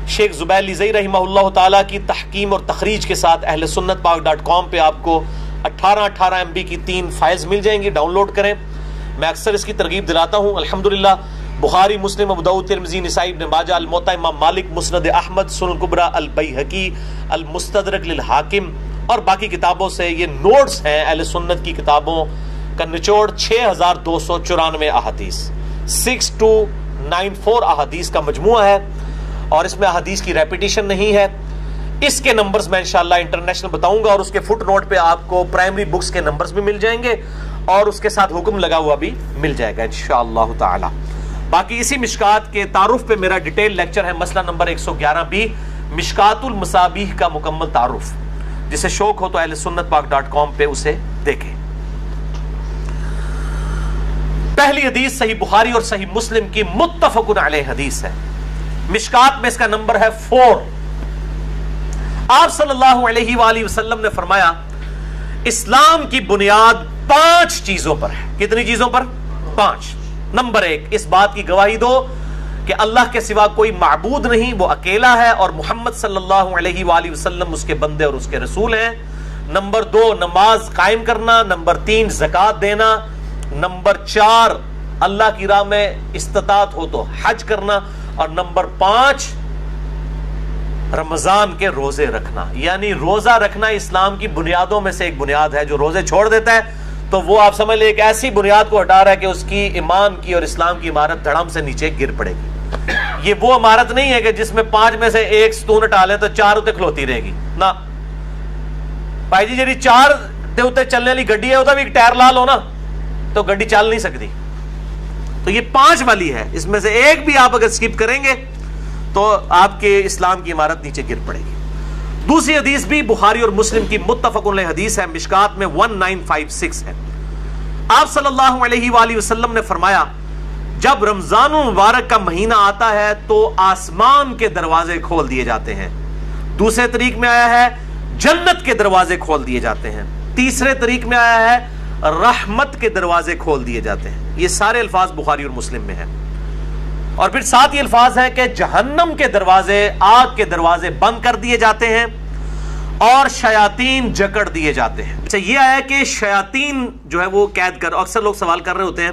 S1: شیخ زبیر لیزئی رحمہ اللہ تعالیٰ کی تحکیم اور تخریج کے ساتھ اہل سنت پاک.com پہ آپ کو 18 MB کی 3 فائلز مل جائیں گی, ڈاؤن لوڈ کریں. میں اکثر اس کی ترغیب دلاتا ہوں. الحمدللہ بخاری, مسلم, ابو داؤد, ترمذی, نسائی, ابن ماجہ, الموطا امام مالک, مسند احمد, سنن کبریٰ, البیہقی, المستدرک للحاکم اور باقی کتابوں سے یہ نوٹس ہیں. اہل سنت کی کتابوں کا نچوڑ 6294 احادیث, 6294 احادیث کا مجموعہ ہے, اور اس میں احادیث کی ریپیٹیشن نہیں ہے. اس کے نمبرز میں انشاءاللہ انٹرنیشنل بتاؤں گا, اور اس کے فٹ نوٹ پہ آپ کو پرائمری بکس کے نمبرز بھی مل جائیں گے, اور اس کے ساتھ حکم لگا ہوا بھی مل جائے گا انشاءاللہ تعالی. باقی اسی مشکات کے تعارف پہ میرا ڈیٹیل لیکچر ہے, مسئلہ نمبر 111B, مشکات المصابیح کا مکمل تعارف. جسے شوق ہو تو اہل سنت پاک.com پہ اسے دیکھیں. پہلی حدیث صحیح بخاری اور صحیح مسلم کی متفق علیہ حدیث ہے. مشکات میں اس کا نمبر ہے 4. آپ صلی اللہ علیہ وآلہ وسلم نے فرمایا اسلام کی بنیاد 5 چیزوں پر ہے. کتنی چیزوں پر؟ 5. نمبر 1, اس بات کی گواہی دو کہ اللہ کے سوا کوئی معبود نہیں, وہ اکیلا ہے, اور محمد صلی اللہ علیہ وآلہ وسلم اس کے بندے اور اس کے رسول ہیں. نمبر 2, نماز قائم کرنا. نمبر 3, زکوٰۃ دینا. نمبر 4, اللہ کی راہ میں استطاعت ہو تو حج کرنا. اور نمبر 5, رمضان کے روزے رکھنا، یعنی روزہ رکھنا اسلام کی بنیادوں میں سے ایک بنیاد ہے. جو روزے چھوڑ دیتا ہے تو وہ آپ سمجھ لیں ایک ایسی بنیاد کو ہٹا رہا ہے کہ اس کی ایمان کی اور اسلام کی عمارت دھڑام سے نیچے گر پڑے گی. یہ وہ عمارت نہیں ہے کہ جس میں 5 میں سے ایک ستون ہٹا لیں تو 4 اتنے کھلوتی رہے گی نا بھائی جی. جی 4 اتنے چلنے والی گڈی ہے، وہ بھی ایک ٹائر لا لو نا تو گڈی چل نہیں سکتی. تو یہ 5 والی ہے، اس میں سے ایک بھی آپ اگر سکپ کریں گے تو آپ کے اسلام کی عمارت نیچے گر پڑے گی. دوسری حدیث بھی بخاری اور مسلم کی متفق علیہ حدیث ہے، مشکات میں 1956 ہے. آپ صلی اللہ علیہ وآلہ وسلم نے فرمایا جب رمضان المبارک کا مہینہ آتا ہے تو آسمان کے دروازے کھول دیے جاتے ہیں. دوسرے طریق میں آیا ہے جنت کے دروازے کھول دیے جاتے ہیں. تیسرے طریق میں آیا ہے رحمت کے دروازے کھول دیے جاتے ہیں. یہ سارے الفاظ بخاری اور مسلم میں ہیں. اور پھر ساتھ یہ الفاظ ہیں کہ جہنم کے دروازے، آگ کے دروازے بند کر دیے جاتے ہیں اور شیاطین جکڑ دیے جاتے ہیں. اچھا یہ آیا کہ شیاطین جو ہے وہ قید کر، اکثر لوگ سوال کر رہے ہوتے ہیں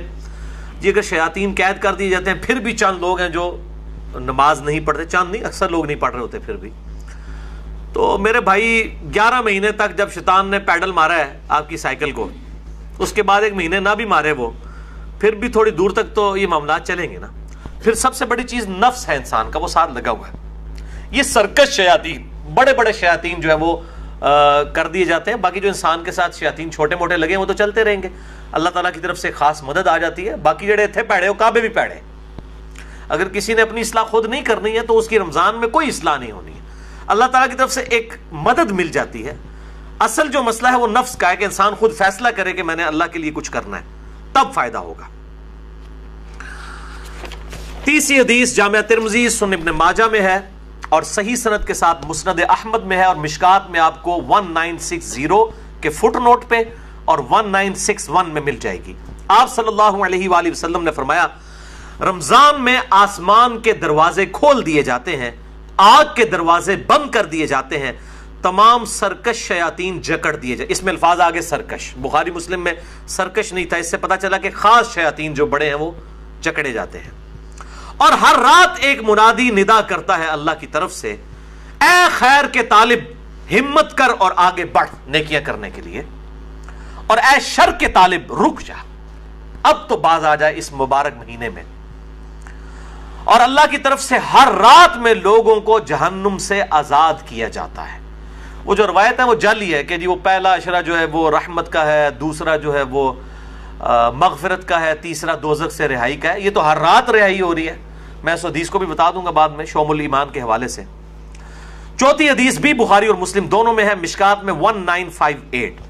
S1: جی اگر شیاطین قید کر دیے جاتے ہیں پھر بھی چند لوگ ہیں جو نماز نہیں پڑھتے، چند نہیں اکثر لوگ نہیں پڑھ رہے ہوتے پھر بھی. تو میرے بھائی 11 مہینے تک جب شیطان نے پیڈل مارا ہے آپ کی سائیکل کو، اس کے بعد 1 مہینے نہ بھی مارے وہ، پھر بھی تھوڑی دور تک تو یہ معاملات چلیں گے نا. پھر سب سے بڑی چیز نفس ہے انسان کا، وہ ساتھ لگا ہوا ہے. یہ سرکش شیاطین، بڑے بڑے شیاطین جو ہے وہ کر دیے جاتے ہیں. باقی جو انسان کے ساتھ شیاطین چھوٹے موٹے لگے ہیں وہ تو چلتے رہیں گے، اللہ تعالیٰ کی طرف سے خاص مدد آ جاتی ہے. باقی جڑے تھے پیڑے وہ کعبے بھی پیڑے. اگر کسی نے اپنی اصلاح خود نہیں کرنی ہے تو اس کی رمضان میں کوئی اصلاح نہیں ہونی ہے. اللہ تعالیٰ کی طرف سے ایک مدد مل جاتی ہے. اصل جو مسئلہ ہے وہ نفس کا ہے کہ انسان خود فیصلہ کرے کہ میں نے اللہ کے لیے کچھ کرنا ہے، تب فائدہ ہوگا. تیسری حدیث جامعہ ترمذی، سنن ابن ماجہ میں ہے اور صحیح سند کے ساتھ مسند احمد میں ہے اور مشکات میں آپ کو 1960 کے فٹ نوٹ پہ اور 1961 میں مل جائے گی. آپ صلی اللہ علیہ وآلہ وسلم نے فرمایا رمضان میں آسمان کے دروازے کھول دیے جاتے ہیں، آگ کے دروازے بند کر دیے جاتے ہیں، تمام سرکش شیاطین جکڑ دیے جاتے. اس میں الفاظ آگے سرکش، بخاری مسلم میں سرکش نہیں تھا، اس سے پتا چلا کہ خاص شیاطین جو بڑے ہیں وہ جکڑے جاتے ہیں. اور ہر رات ایک منادی ندا کرتا ہے اللہ کی طرف سے، اے خیر کے طالب ہمت کر اور آگے بڑھ نیکیاں کرنے کے لیے، اور اے شر کے طالب رک جا، اب تو باز آ جائے اس مبارک مہینے میں. اور اللہ کی طرف سے ہر رات میں لوگوں کو جہنم سے آزاد کیا جاتا ہے. وہ جو روایت ہے وہ جعلی ہے کہ جی وہ پہلا اشرہ جو ہے وہ رحمت کا ہے، دوسرا جو ہے وہ مغفرت کا ہے، تیسرا دوزخ سے رہائی کا ہے. یہ تو ہر رات رہائی ہو رہی ہے. میں اس حدیث کو بھی بتا دوں گا بعد میں شعب الایمان کے حوالے سے. چوتھی حدیث بھی بخاری اور مسلم دونوں میں ہے، مشکات میں 1958.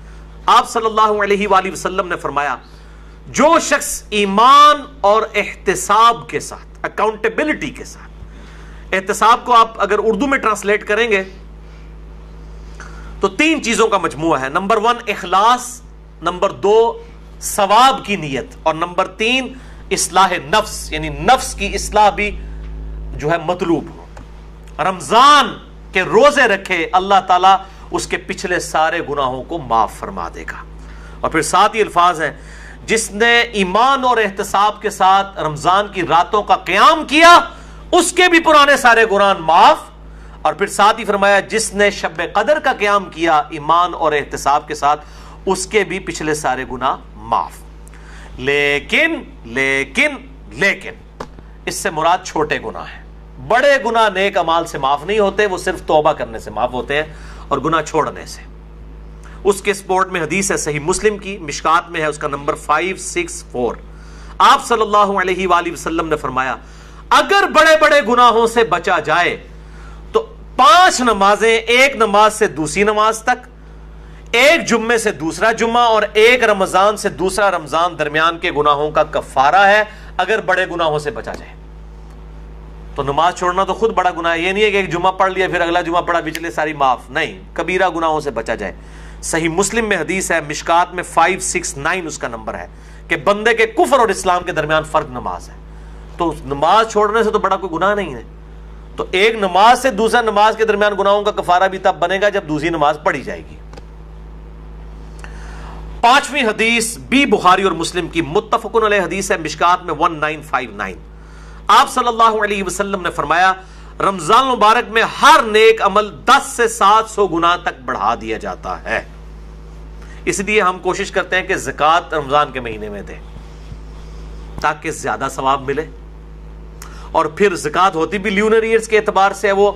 S1: آپ صلی اللہ علیہ وآلہ وسلم نے فرمایا جو شخص ایمان اور احتساب کے ساتھ، اکاؤنٹیبلٹی کے ساتھ، احتساب کو آپ اگر اردو میں ٹرانسلیٹ کریں گے تو 3 چیزوں کا مجموعہ ہے. نمبر 1 اخلاص، نمبر 2 ثواب کی نیت، اور نمبر 3 اصلاح نفس، یعنی نفس کی اصلاح بھی جو ہے مطلوب ہو. رمضان کے روزے رکھے اللہ تعالیٰ اس کے پچھلے سارے گناہوں کو معاف فرما دے گا. اور پھر ساتھ ہی الفاظ ہیں جس نے ایمان اور احتساب کے ساتھ رمضان کی راتوں کا قیام کیا اس کے بھی پرانے سارے گناہ معاف. اور پھر ساتھ ہی فرمایا جس نے شب قدر کا قیام کیا ایمان اور احتساب کے ساتھ اس کے بھی پچھلے سارے گناہ معاف. لیکن اس سے مراد چھوٹے گناہ ہیں. بڑے گناہ نیک اعمال سے معاف نہیں ہوتے، وہ صرف توبہ کرنے سے معاف ہوتے ہیں اور گناہ چھوڑنے سے. اس کے سپورٹ میں حدیث ہے صحیح مسلم کی، مشکات میں ہے، اس کا نمبر 564. آپ صلی اللہ علیہ وآلہ وسلم نے فرمایا اگر بڑے بڑے گناہوں سے بچا جائے تو 5 نمازیں، ایک نماز سے دوسری نماز تک، ایک جمعے سے دوسرا جمعہ، اور ایک رمضان سے دوسرا رمضان درمیان کے گناہوں کا کفارہ ہے اگر بڑے گناہوں سے بچا جائے. تو نماز چھوڑنا تو خود بڑا گناہ ہے. یہ نہیں ہے کہ ایک جمعہ پڑھ لیا پھر اگلا جمعہ پڑھا پچھلے ساری معاف، نہیں، کبیرہ گناہوں سے بچا جائے. صحیح مسلم میں حدیث ہے، مشکات میں 569 اس کا نمبر ہے کہ بندے کے کفر اور اسلام کے درمیان فرق نماز ہے. تو نماز چھوڑنے سے تو بڑا کوئی گناہ نہیں ہے. تو ایک نماز سے دوسرا نماز کے درمیان گناہوں کا کفارہ بھی تب بنے گا جب دوسری نماز پڑھی جائے گی. 5ویں حدیث بھی بخاری اور مسلم کی متفق علیہ حدیث ہے، مشکات میں 1959. آپ صلی اللہ علیہ وسلم نے فرمایا رمضان مبارک میں ہر نیک عمل 10 سے 700 گنا تک بڑھا دیا جاتا ہے. اس لیے ہم کوشش کرتے ہیں کہ زکوٰۃ رمضان کے مہینے میں دیں تاکہ زیادہ ثواب ملے. اور پھر زکوٰۃ ہوتی بھی لیونر ایئرز کے اعتبار سے ہے, وہ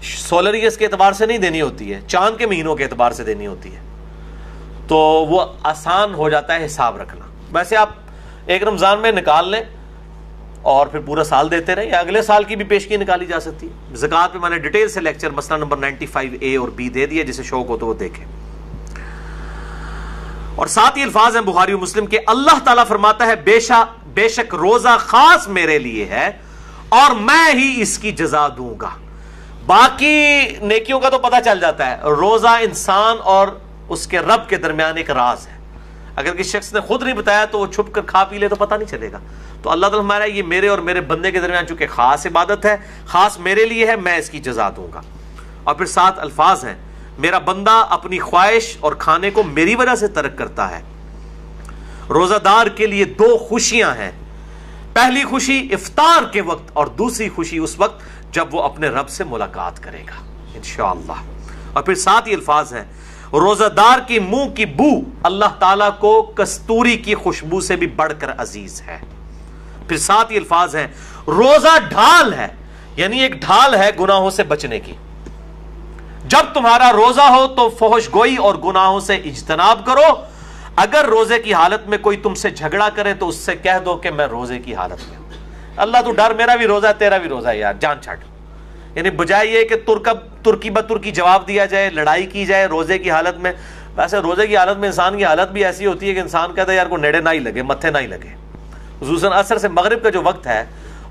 S1: سولر ایئرز کے اعتبار سے نہیں دینی ہوتی ہے, چاند کے مہینوں کے اعتبار سے دینی ہوتی ہے, تو وہ آسان ہو جاتا ہے حساب رکھنا. ویسے آپ ایک رمضان میں نکال لیں اور پھر پورا سال دیتے رہیں, یا اگلے سال کی بھی پیشگی نکالی جا سکتی ہے. زکوٰۃ پہ میں نے ڈیٹیل سے لیکچر مسئلہ نمبر 95A اور B دے دیا, جسے شوق ہو تو وہ دیکھیں. اور ساتھ ہی الفاظ ہیں بخاری و مسلم کے, اللہ تعالیٰ فرماتا ہے بے شک روزہ خاص میرے لیے ہے اور میں ہی اس کی جزا دوں گا. باقی نیکیوں کا تو پتہ چل جاتا ہے, روزہ انسان اور اس کے رب کے درمیان ایک راز ہے. اگر کسی شخص نے خود نہیں بتایا تو وہ چھپ کر کھا پی لے تو پتہ نہیں چلے گا. تو اللہ تعالیٰ ہمارا یہ میرے اور میرے بندے کے درمیان چونکہ خاص عبادت ہے, خاص میرے لیے ہے, میں اس کی جزا دوں گا. اور پھر 7 الفاظ ہیں, میرا بندہ اپنی خواہش اور کھانے کو میری وجہ سے ترک کرتا ہے. روزہ دار کے لیے 2 خوشیاں ہیں, پہلی خوشی افطار کے وقت اور دوسری خوشی اس وقت جب وہ اپنے رب سے ملاقات کرے گا انشاءاللہ. اور پھر 7 ہی الفاظ ہیں, روزہ دار کی منہ کی بو اللہ تعالیٰ کو کستوری کی خوشبو سے بھی بڑھ کر عزیز ہے. پھر 7 ہی الفاظ ہیں, روزہ ڈھال ہے, یعنی ایک ڈھال ہے گناہوں سے بچنے کی. جب تمہارا روزہ ہو تو فحش گوئی اور گناہوں سے اجتناب کرو. اگر روزے کی حالت میں کوئی تم سے جھگڑا کرے تو اس سے کہہ دو کہ میں روزے کی حالت میں ہوں. اللہ تو ڈر, میرا بھی روزہ ہے تیرا بھی روزہ ہے یار, جان چھاٹ. یعنی بجائے یہ کہ ترکی بترکی جواب دیا جائے, لڑائی کی جائے روزے کی حالت میں. ویسے روزے کی حالت میں انسان کی حالت بھی ایسی ہوتی ہے کہ انسان کہتا ہے یار کو نیڑے نہ ہی لگے, متھے نہ ہی لگے. خصوصاً عصر سے مغرب کا جو وقت ہے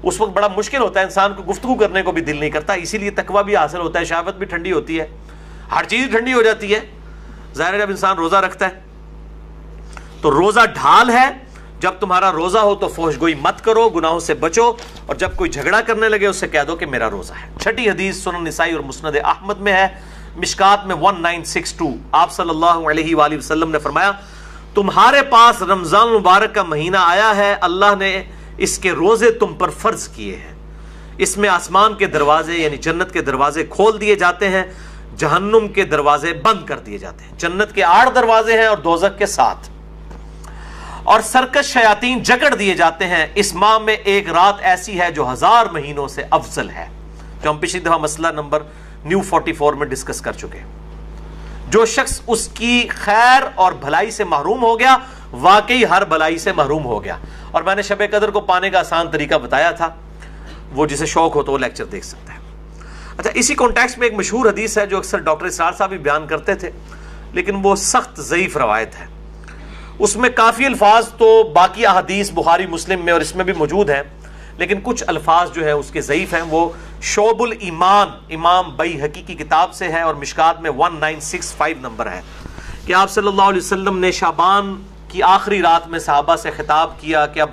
S1: اس وقت بڑا مشکل ہوتا ہے, انسان کو گفتگو کرنے کو بھی دل نہیں کرتا. اسی لیے تقویٰ بھی حاصل ہوتا ہے, شہوت بھی ٹھنڈی ہوتی ہے, ہر چیز ٹھنڈی ہو جاتی ہے. ظاہر ہے جب انسان روزہ رکھتا ہے تو روزہ ڈھال ہے. جب تمہارا روزہ ہو تو فحش گوئی مت کرو, گناہوں سے بچو, اور جب کوئی جھگڑا کرنے لگے اس سے کہہ دو کہ میرا روزہ ہے. 6 حدیث سنن نسائی اور مسند احمد میں ہے, مشکات میں 1962. آپ صلی اللہ علیہ وآلہ وسلم نے فرمایا, تمہارے پاس رمضان مبارک کا مہینہ آیا ہے, اللہ نے اس کے روزے تم پر فرض کیے ہیں. اس میں آسمان کے دروازے یعنی جنت کے دروازے کھول دیے جاتے ہیں, جہنم کے دروازے بند کر دیے جاتے ہیں. جنت کے 8 دروازے ہیں اور دوزخ کے 7. اور سرکش شیاطین جکڑ دیے جاتے ہیں. اس ماہ میں ایک رات ایسی ہے جو 1000 مہینوں سے افضل ہے, جو ہم پچھلی دفعہ مسئلہ نمبر نیو 44 میں ڈسکس کر چکے. جو شخص اس کی خیر اور بھلائی سے محروم ہو گیا واقعی ہر بھلائی سے محروم ہو گیا. اور میں نے شب قدر کو پانے کا آسان طریقہ بتایا تھا, وہ جسے شوق ہو تو وہ لیکچر دیکھ سکتا ہے. اچھا, اسی کانٹیکسٹ میں ایک مشہور حدیث ہے جو اکثر ڈاکٹر اسرار صاحب بھی بیان کرتے تھے, لیکن وہ سخت ضعیف روایت ہے. اس میں کافی الفاظ تو باقی احادیث بخاری مسلم میں اور اس میں بھی موجود ہیں, لیکن کچھ الفاظ جو ہیں اس کے ضعیف ہیں. وہ شعب الایمان امام بیہقی کی کتاب سے ہے اور مشکات میں 1965 نمبر ہے کہ آپ صلی اللہ علیہ وسلم نے شعبان کی آخری رات میں صحابہ سے خطاب کیا کہ اب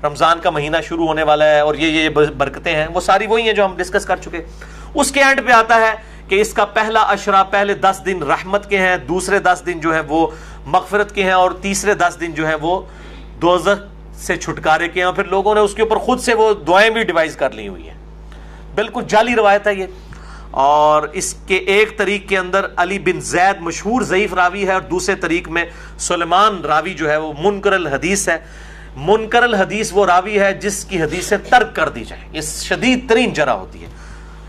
S1: رمضان کا مہینہ شروع ہونے والا ہے اور یہ برکتیں ہیں. وہ ساری وہی ہیں جو ہم ڈسکس کر چکے. اس کے اینڈ پہ آتا ہے کہ اس کا پہلا عشرہ, پہلے 10 دن رحمت کے ہیں, دوسرے 10 دن جو ہیں وہ مغفرت کے ہیں, اور تیسرے 10 دن جو ہیں وہ دوزخ سے چھٹکارے کے ہیں. اور پھر لوگوں نے اس کے اوپر خود سے وہ دعائیں بھی ڈیوائز کر لی ہوئی ہیں. بالکل جعلی روایت ہے یہ. اور اس کے ایک طریق کے اندر علی بن زید مشہور ضعیف راوی ہے, اور دوسرے طریق میں سلیمان راوی جو ہے وہ منکر الحدیث ہے. منکر الحدیث وہ راوی ہے جس کی حدیثیں ترک کر دی جائیں, یہ شدید ترین جرح ہوتی ہے.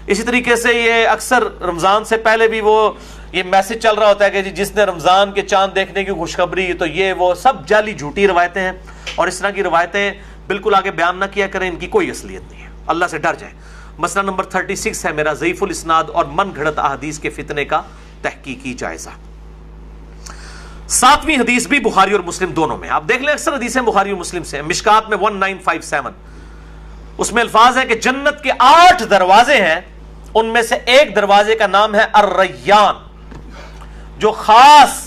S1: اسی طریقے سے یہ اکثر رمضان سے پہلے بھی وہ یہ میسج چل رہا ہوتا ہے کہ جس نے رمضان کے چاند دیکھنے کی خوشخبری, تو یہ وہ سب جعلی جھوٹی روایتیں ہیں. اور اس طرح کی روایتیں بالکل آگے بیان نہ کیا کریں, ان کی کوئی اصلیت نہیں ہے, اللہ سے ڈر جائیں. مسئلہ نمبر 36 ہے میرا, ضعیف الاسناد اور من گھڑت احادیث کے فتنے کا تحقیقی جائزہ. 7ویں حدیث بھی بخاری اور مسلم دونوں میں, آپ دیکھ لیں اکثر حدیثیں بخاری اور مسلم سے. مشکات میں 1957 اس میں الفاظ ہے کہ جنت کے 8 دروازے ہیں, ان میں سے ایک دروازے کا نام ہے الریان, جو خاص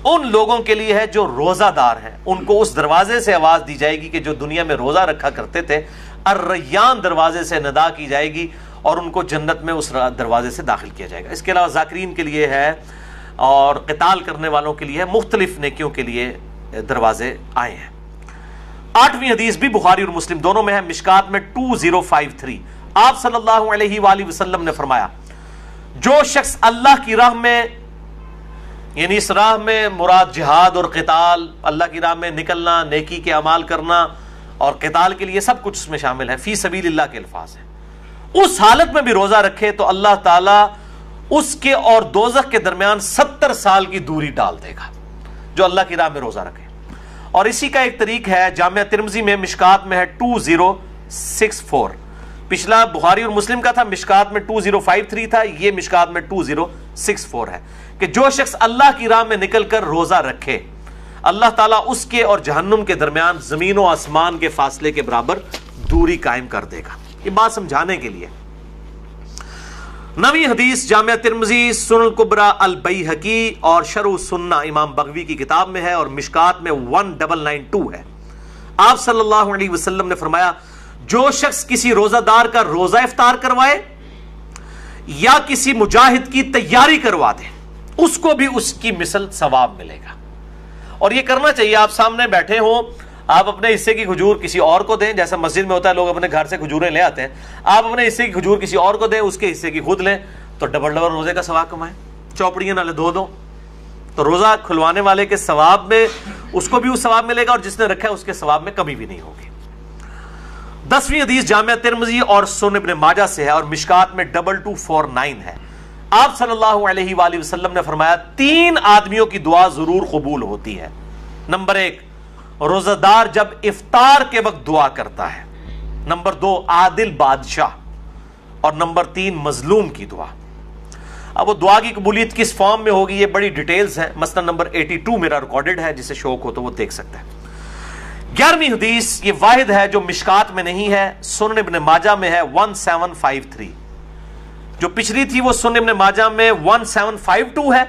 S1: ان لوگوں کے لیے ہے جو روزہ دار ہیں. ان کو اس دروازے سے آواز دی جائے گی کہ جو دنیا میں روزہ رکھا کرتے تھے. الریان دروازے سے ندا کی جائے گی اور ان کو جنت میں اس دروازے سے داخل کیا جائے گا. اس کے علاوہ ذاکرین کے لیے ہے اور قتال کرنے والوں کے لیے, مختلف نیکیوں کے لیے دروازے آئے ہیں. 8ویں حدیث بھی بخاری اور مسلم دونوں میں ہے, مشکات میں 2053. آپ صلی اللہ علیہ وآلہ وسلم نے فرمایا جو شخص اللہ کی راہ میں، یعنی اس راہ میں مراد جہاد اور قتال، اللہ کی راہ میں نکلنا، نیکی کے اعمال کرنا اور قتال کے لیے سب کچھ اس میں شامل ہے، فی سبیل اللہ کے الفاظ ہیں، اس حالت میں بھی روزہ رکھے تو اللہ تعالیٰ اس کے اور دوزخ کے درمیان 70 سال کی دوری ڈال دے گا، جو اللہ کی راہ میں روزہ رکھے۔ اور اسی کا ایک طریق ہے جامعہ ترمذی میں، مشکات میں ہے 2064، پچھلا بخاری اور مسلم کا تھا، مشکات میں 2053 تھا، یہ مشکات میں 2064 ہے، کہ جو شخص اللہ کی راہ میں نکل کر روزہ رکھے اللہ تعالیٰ اس کے اور جہنم کے درمیان زمین و آسمان کے فاصلے کے برابر دوری قائم کر دے گا۔ یہ بات سمجھانے کے لیے نویں حدیث جامعہ ترمذی، سنن الکبریٰ البیہقی اور شرح السنہ امام بغوی کی کتاب میں ہے، اور مشکات میں 1992 ہے۔ آپ صلی اللہ علیہ وسلم نے فرمایا جو شخص کسی روزہ دار کا روزہ افطار کروائے یا کسی مجاہد کی تیاری کروا دے اس کو بھی اس کی مثل ثواب ملے گا۔ اور یہ کرنا چاہیے، آپ سامنے بیٹھے ہوں، آپ اپنے حصے کی کھجور کسی اور کو دیں، جیسا مسجد میں ہوتا ہے لوگ اپنے گھر سے کھجوریں لے آتے ہیں، آپ اپنے حصے کی کھجور کسی اور کو دیں، اس کے حصے کی خود لیں، تو ڈبل روزے کا ثواب کمائیں، چوپڑیاں نالے دو تو روزہ کھلوانے والے کے ثواب میں اس کو بھی وہ ثواب ملے گا، اور جس نے رکھا ہے اس کے ثواب میں کمی بھی نہیں ہوگی۔ 10ویں حدیث جامعہ ترمذی اور سنن ابن ماجہ سے ہے، اور مشکات میں 2249 ہے۔ آپ صلی اللہ علیہ وآلہ وسلم نے فرمایا 3 آدمیوں کی دعا ضرور قبول ہوتی ہے۔ نمبر 1 روزہ دار جب افطار کے وقت دعا کرتا ہے، نمبر 2 عادل بادشاہ، اور نمبر 3 مظلوم کی دعا۔ اب وہ دعا کی قبولیت کس فارم میں ہوگی یہ بڑی ڈیٹیلز ہیں، مثلا نمبر 82 میرا ریکارڈڈ ہے، جسے شوق ہو تو وہ دیکھ سکتا ہے۔ 11ویں حدیث یہ واحد ہے جو مشکات میں نہیں ہے، سنن ابن ماجہ میں ہے 1753، جو پچھلی تھی وہ سنن ابن ماجہ میں 1752 ہے،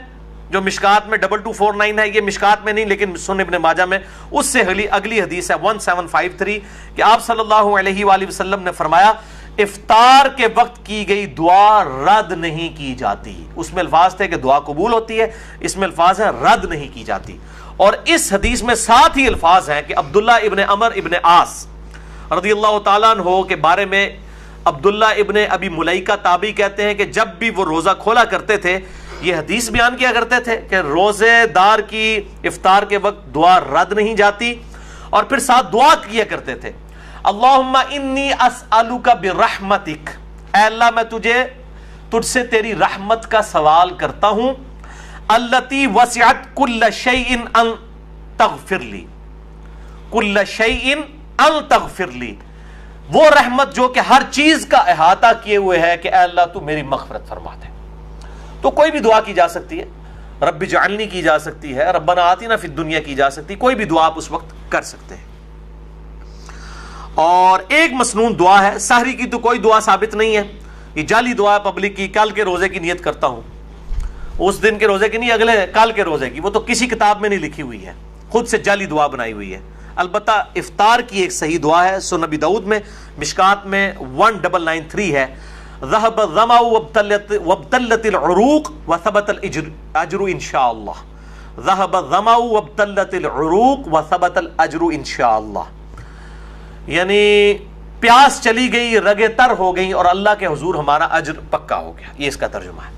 S1: جو مشکات میں 2249 ہے، یہ مشکات میں نہیں لیکن سنن ابن ماجہ میں اس سے اگلی حدیث ہے 1753 کہ آپ صلی اللہ علیہ وآلہ وسلم نے فرمایا افطار کے وقت کی گئی دعا رد نہیں کی جاتی۔ اس میں الفاظ تھے کہ دعا قبول ہوتی ہے، اس میں الفاظ ہے رد نہیں کی جاتی۔ اور اس حدیث میں ساتھ ہی الفاظ ہیں کہ عبداللہ ابن عمر ابن عاص رضی اللہ تعالیٰ عنہ کے بارے میں عبداللہ ابن ابی ملیکہ تابعی کہتے ہیں کہ جب بھی وہ روزہ کھولا کرتے تھے یہ حدیث بیان کیا کرتے تھے کہ روزے دار کی افطار کے وقت دعا رد نہیں جاتی، اور پھر ساتھ دعا کیا کرتے تھے اللہم انی اسألک برحمتک، اے اللہ میں تجھ سے تیری رحمت کا سوال کرتا ہوں، التی وسعت کل شیء ان تغفر لی، کل شیء ان تغفر لی، وہ رحمت جو کہ ہر چیز کا احاطہ کیے ہوئے ہے کہ اے اللہ تو میری مغفرت فرما دے۔ تو کوئی بھی دعا کی جا سکتی ہے، رب اجعلنی کی جا سکتی ہے، ربنا آتنا فی الدنیا کی جا سکتی ہے، کوئی بھی دعا آپ اس وقت کر سکتے ہیں۔ اور ایک مسنون دعا ہے، سحری کی تو کوئی دعا ثابت نہیں ہے، یہ جعلی دعا پبلک کی، کل کے روزے کی نیت کرتا ہوں، اس دن کے روزے کی نہیں، اگلے کل کے روزے کی، وہ تو کسی کتاب میں نہیں لکھی ہوئی ہے، خود سے جعلی دعا بنائی ہوئی ہے۔ البتہ افطار کی ایک صحیح دعا ہے، سنن ابی داؤد میں مشکات میں 1993 ہے، ذهب الظمأ وابتلت العروق وثبت الاجر انشاءاللہ، ذهب الظمأ وابتلت العروق وثبت الاجر انشاءاللہ، یعنی پیاس چلی گئی، رگیں تر ہو گئیں، اور اللہ کے حضور ہمارا اجر پکا ہو گیا، یہ اس کا ترجمہ ہے۔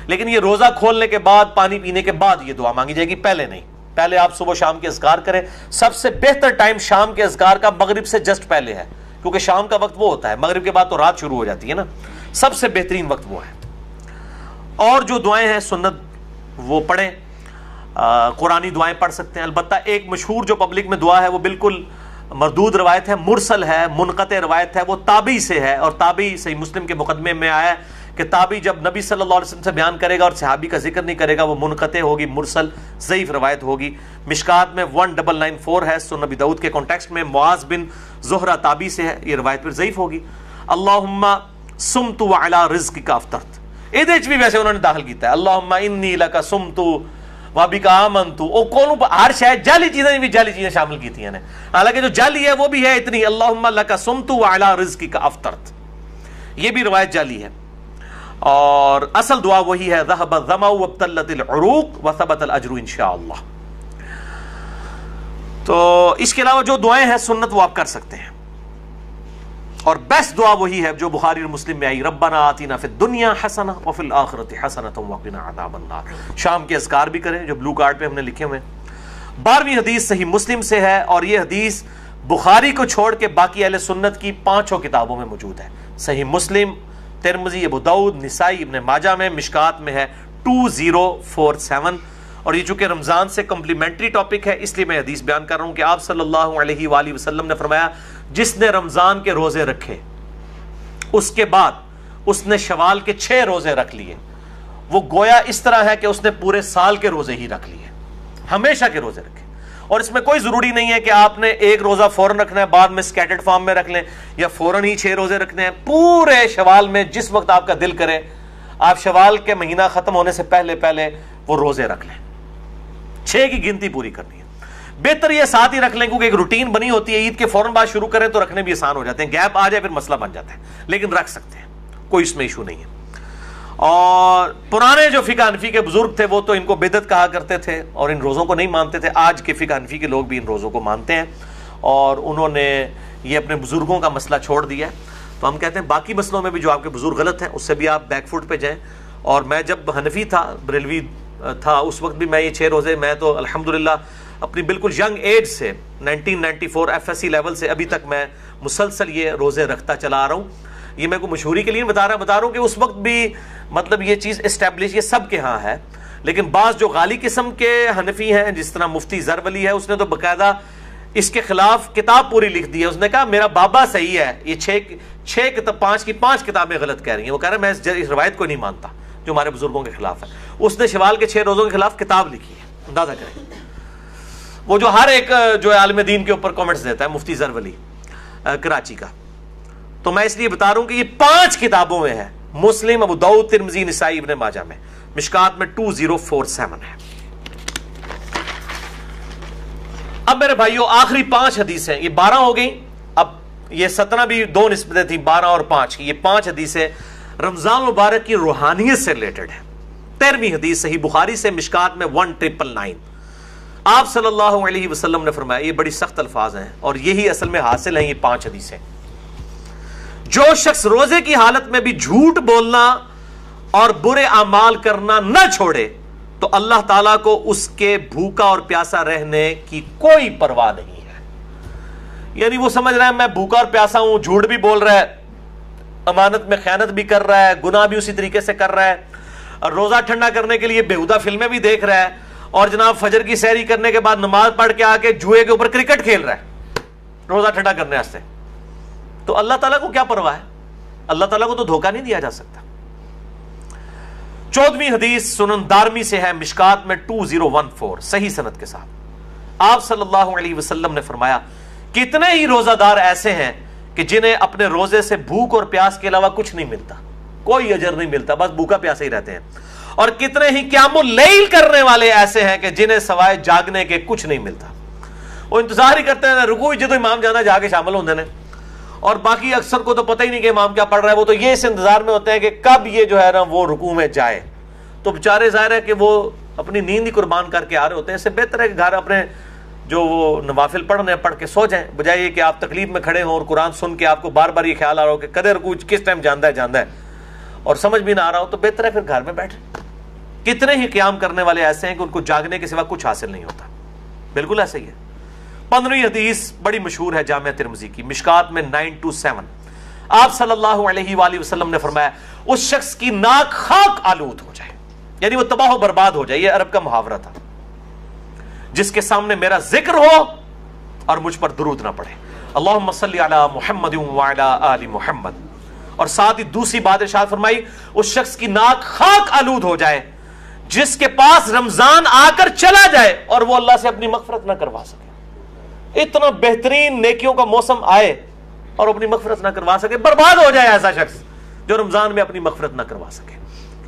S1: لیکن یہ روزہ کھولنے کے بعد، پانی پینے کے بعد یہ دعا مانگی جائے گی، پہلے نہیں۔ پہلے آپ صبح شام کے اذکار کریں، سب سے بہتر ٹائم شام کے اذکار کا مغرب سے جسٹ پہلے ہے، کیونکہ شام کا وقت وہ ہوتا ہے، مغرب کے بعد تو رات شروع ہو جاتی ہے نا، سب سے بہترین وقت وہ ہے۔ اور جو دعائیں ہیں سنت وہ پڑھیں، قرآنی دعائیں پڑھ سکتے ہیں۔ البتہ ایک مشہور جو پبلک میں دعا ہے وہ بالکل مردود روایت ہے، مرسل ہے، منقطع روایت ہے، وہ تابعی سے ہے، اور تابعی صحیح مسلم کے مقدمے میں آیا ہے کہ تابعی جب نبی صلی اللہ علیہ وسلم سے بیان کرے گا اور صحابی کا ذکر نہیں کرے گا وہ منقطع ہوگی، مرسل ضعیف روایت ہوگی۔ مشکات میں 1994 ہے، سنن ابی داؤد کے کانٹیکسٹ میں معاذ بن زہرہ تابعی سے ہے، یہ روایت پھر ضعیف ہوگی۔ اللہم سمت وعلی رزقک افطرت، یہ دیچ بھی ویسے انہوں نے داخل کیتا ہے، اللہم انی لک سمت وبک آمنت، او کون ہر شاید جعلی چیزیں بھی جعلی چیزیں شامل کی تھی، حالانکہ جو جعلی ہے وہ بھی ہے اتنی، اللہم لک سمت وعلی رزقک افطرت، یہ بھی روایت جعلی ہے۔ اور اصل دعا وہی ہے، ذهب الظمأ وابتلت العروق وثبت الاجر انشاءاللہ۔ تو اس کے علاوہ جو دعائیں ہیں سنت وہ آپ کر سکتے ہیں۔ اور بیسٹ دعا وہی ہے جو بخاری اور مسلم میں آئی، ربنا آتینا فی الدنیا حسنہ وفی الآخرۃ حسنۃ وقنا عذاب النار۔ شام کے اذکار بھی کریں جو بلو کارڈ پہ ہم نے لکھے ہوئے ہیں۔ 12ویں حدیث صحیح مسلم سے ہے، اور یہ حدیث بخاری کو چھوڑ کے باقی اہل سنت کی 5 کتابوں میں موجود ہے۔ صحیح مسلم، ترمذی، ابو داؤد، نسائی، ابن ماجہ میں، مشکات میں ہے 2047۔ اور یہ چونکہ رمضان سے کمپلیمنٹری ٹاپک ہے اس لیے میں حدیث بیان کر رہا ہوں کہ آپ صلی اللہ علیہ وآلہ وسلم نے فرمایا جس نے رمضان کے روزے رکھے اس کے بعد اس نے شوال کے 6 روزے رکھ لیے، وہ گویا اس طرح ہے کہ اس نے پورے سال کے روزے ہی رکھ لیے، ہمیشہ کے روزے رکھے۔ اور اس میں کوئی ضروری نہیں ہے کہ آپ نے ایک روزہ فوراً رکھنا ہے، بعد میں سکیٹرڈ فارم میں رکھ لیں، یا فوراً ہی 6 روزے رکھنے ہیں۔ پورے شوال میں جس وقت آپ کا دل کرے آپ شوال کے مہینہ ختم ہونے سے پہلے پہلے وہ روزے رکھ لیں، 6 کی گنتی پوری کرنی ہے۔ بہتر یہ ساتھ ہی رکھ لیں کیونکہ ایک روٹین بنی ہوتی ہے، عید کے فوراً بعد شروع کریں تو رکھنے بھی آسان ہو جاتے ہیں، گیپ آ جائے پھر مسئلہ بن جاتا ہے، لیکن رکھ سکتے ہیں، کوئی اس میں ایشو نہیں ہے۔ اور پرانے جو فقہ حنفی کے بزرگ تھے وہ تو ان کو بدعت کہا کرتے تھے اور ان روزوں کو نہیں مانتے تھے۔ آج کے فقہ حنفی کے لوگ بھی ان روزوں کو مانتے ہیں اور انہوں نے یہ اپنے بزرگوں کا مسئلہ چھوڑ دیا ہے۔ تو ہم کہتے ہیں باقی مسئلوں میں بھی جو آپ کے بزرگ غلط ہیں اس سے بھی آپ بیک فوٹ پہ جائیں۔ اور میں جب حنفی تھا، بریلوی تھا، اس وقت بھی میں یہ 6 روزے، میں تو الحمدللہ اپنی بالکل ینگ ایج سے 1994 FSC لیول سے ابھی تک میں مسلسل یہ روزے رکھتا چلا آ رہا ہوں۔ یہ میں کو مشہوری کے لیے بتا رہا ہوں کہ اس وقت بھی مطلب یہ چیز اسٹیبلش، یہ سب کے ہاں ہے، لیکن بعض جو غالی قسم کے حنفی ہیں جس طرح مفتی زرولی ہے، اس نے تو باقاعدہ اس کے خلاف کتاب پوری لکھ دی ہے۔ اس نے کہا میرا بابا صحیح ہے، یہ 6 کتاب 5 کتابیں غلط کہہ رہی ہیں۔ وہ کہہ رہا ہے میں اس روایت کو نہیں مانتا جو ہمارے بزرگوں کے خلاف ہے۔ اس نے شوال کے 6 روزوں کے خلاف کتاب لکھی ہے، اندازہ کریں۔ وہ جو ہر ایک جو عالم دین کے اوپر کامنٹس دیتا ہے، مفتی زرولی کراچی کا۔ تو میں اس لیے بتا رہا ہوں کہ یہ 5 کتابوں میں ہے، مسلم، ابو داؤد، ترمذی، نسائی، ابن ماجہ میں، مشکات میں 2047 ہے۔ اب میرے بھائیوں آخری 5 حدیثیں، یہ 12 ہو گئی، اب یہ 17 بھی 2 نسبتیں تھیں، 12 اور 5 کی، یہ 5 حدیثیں رمضان مبارک کی روحانیت سے ریلیٹڈ ہے۔ 13ویں حدیث صحیح بخاری سے، مشکات میں 1999۔ آپ صلی اللہ علیہ وسلم نے فرمایا، یہ بڑی سخت الفاظ ہیں اور یہی اصل میں حاصل ہیں یہ 5 حدیثیں، جو شخص روزے کی حالت میں بھی جھوٹ بولنا اور برے اعمال کرنا نہ چھوڑے تو اللہ تعالیٰ کو اس کے بھوکا اور پیاسا رہنے کی کوئی پرواہ نہیں ہے۔ یعنی وہ سمجھ رہا ہے میں بھوکا اور پیاسا ہوں، جھوٹ بھی بول رہا ہے، امانت میں خیانت بھی کر رہا ہے، گناہ بھی اسی طریقے سے کر رہا ہے، اور روزہ ٹھنڈا کرنے کے لیے بےہودہ فلمیں بھی دیکھ رہا ہے، اور جناب فجر کی سحری کرنے کے بعد نماز پڑھ کے آ کے جوئے کے اوپر کرکٹ کھیل رہا ہے روزہ ٹھنڈا کرنے واسطے، تو اللہ تعالیٰ کو کیا پرواہ ہے؟ اللہ تعالیٰ کو تو دھوکہ نہیں دیا جا سکتا۔ 14ویں حدیث سنن دارمی سے ہے، مشکات میں 2014 صحیح سند کے ساتھ۔ آپ صلی اللہ علیہ وسلم نے فرمایا کتنے ہی روزہ دار ایسے ہیں کہ جنہیں اپنے روزے سے بھوک اور پیاس کے علاوہ کچھ نہیں ملتا، کوئی اجر نہیں ملتا، بس بھوکا پیاسے ہی رہتے ہیں، اور کتنے ہی قیام اللیل کرنے والے ایسے ہیں کہ جنہیں سوائے جاگنے کے کچھ نہیں ملتا، وہ انتظار ہی کرتے ہیں رکوع جدو امام جانا جا کے شامل ہوندے نے، اور باقی اکثر کو تو پتہ ہی نہیں کہ امام کیا پڑھ رہا ہے، وہ تو یہ اس انتظار میں ہوتے ہیں کہ کب یہ جو ہے نا وہ رکوع میں جائے، تو بیچارے ظاہر ہے کہ وہ اپنی نیند ہی قربان کر کے آ رہے ہوتے ہیں۔ اس سے بہتر ہے کہ گھر اپنے جو وہ نوافل پڑھنے پڑھ کے سو جائیں، بجائے یہ کہ آپ تکلیف میں کھڑے ہوں اور قرآن سن کے آپ کو بار بار یہ خیال آ رہا ہو کہ کدے رکوع کس ٹائم جاندہ ہے اور سمجھ بھی نہ آ رہا ہو، تو بہتر ہے پھر گھر میں بیٹھیں۔ کتنے ہی قیام کرنے والے ایسے ہیں کہ ان کو جاگنے کے سوا کچھ حاصل نہیں ہوتا، بالکل ایسا ہی ہے۔ 15ویں حدیث بڑی مشہور ہے جامعہ ترمذی کی، مشکات میں 927۔ آپ صلی اللہ علیہ وآلہ وسلم نے فرمایا اس شخص کی ناک خاک آلود ہو جائے، یعنی وہ تباہ و برباد ہو جائے، یہ عرب کا محاورہ تھا، جس کے سامنے میرا ذکر ہو اور مجھ پر درود نہ پڑھے، اللہم صلی علی محمد وعلی آل محمد، اور ساتھ ہی دوسری بات ارشاد فرمائی اس شخص کی ناک خاک آلود ہو جائے جس کے پاس رمضان آ کر چلا جائے اور وہ اللہ سے اپنی مغفرت نہ کروا سکے۔ اتنا بہترین نیکیوں کا موسم آئے اور اپنی مغفرت نہ کروا سکے، برباد ہو جائے ایسا شخص جو رمضان میں اپنی مغفرت نہ کروا سکے۔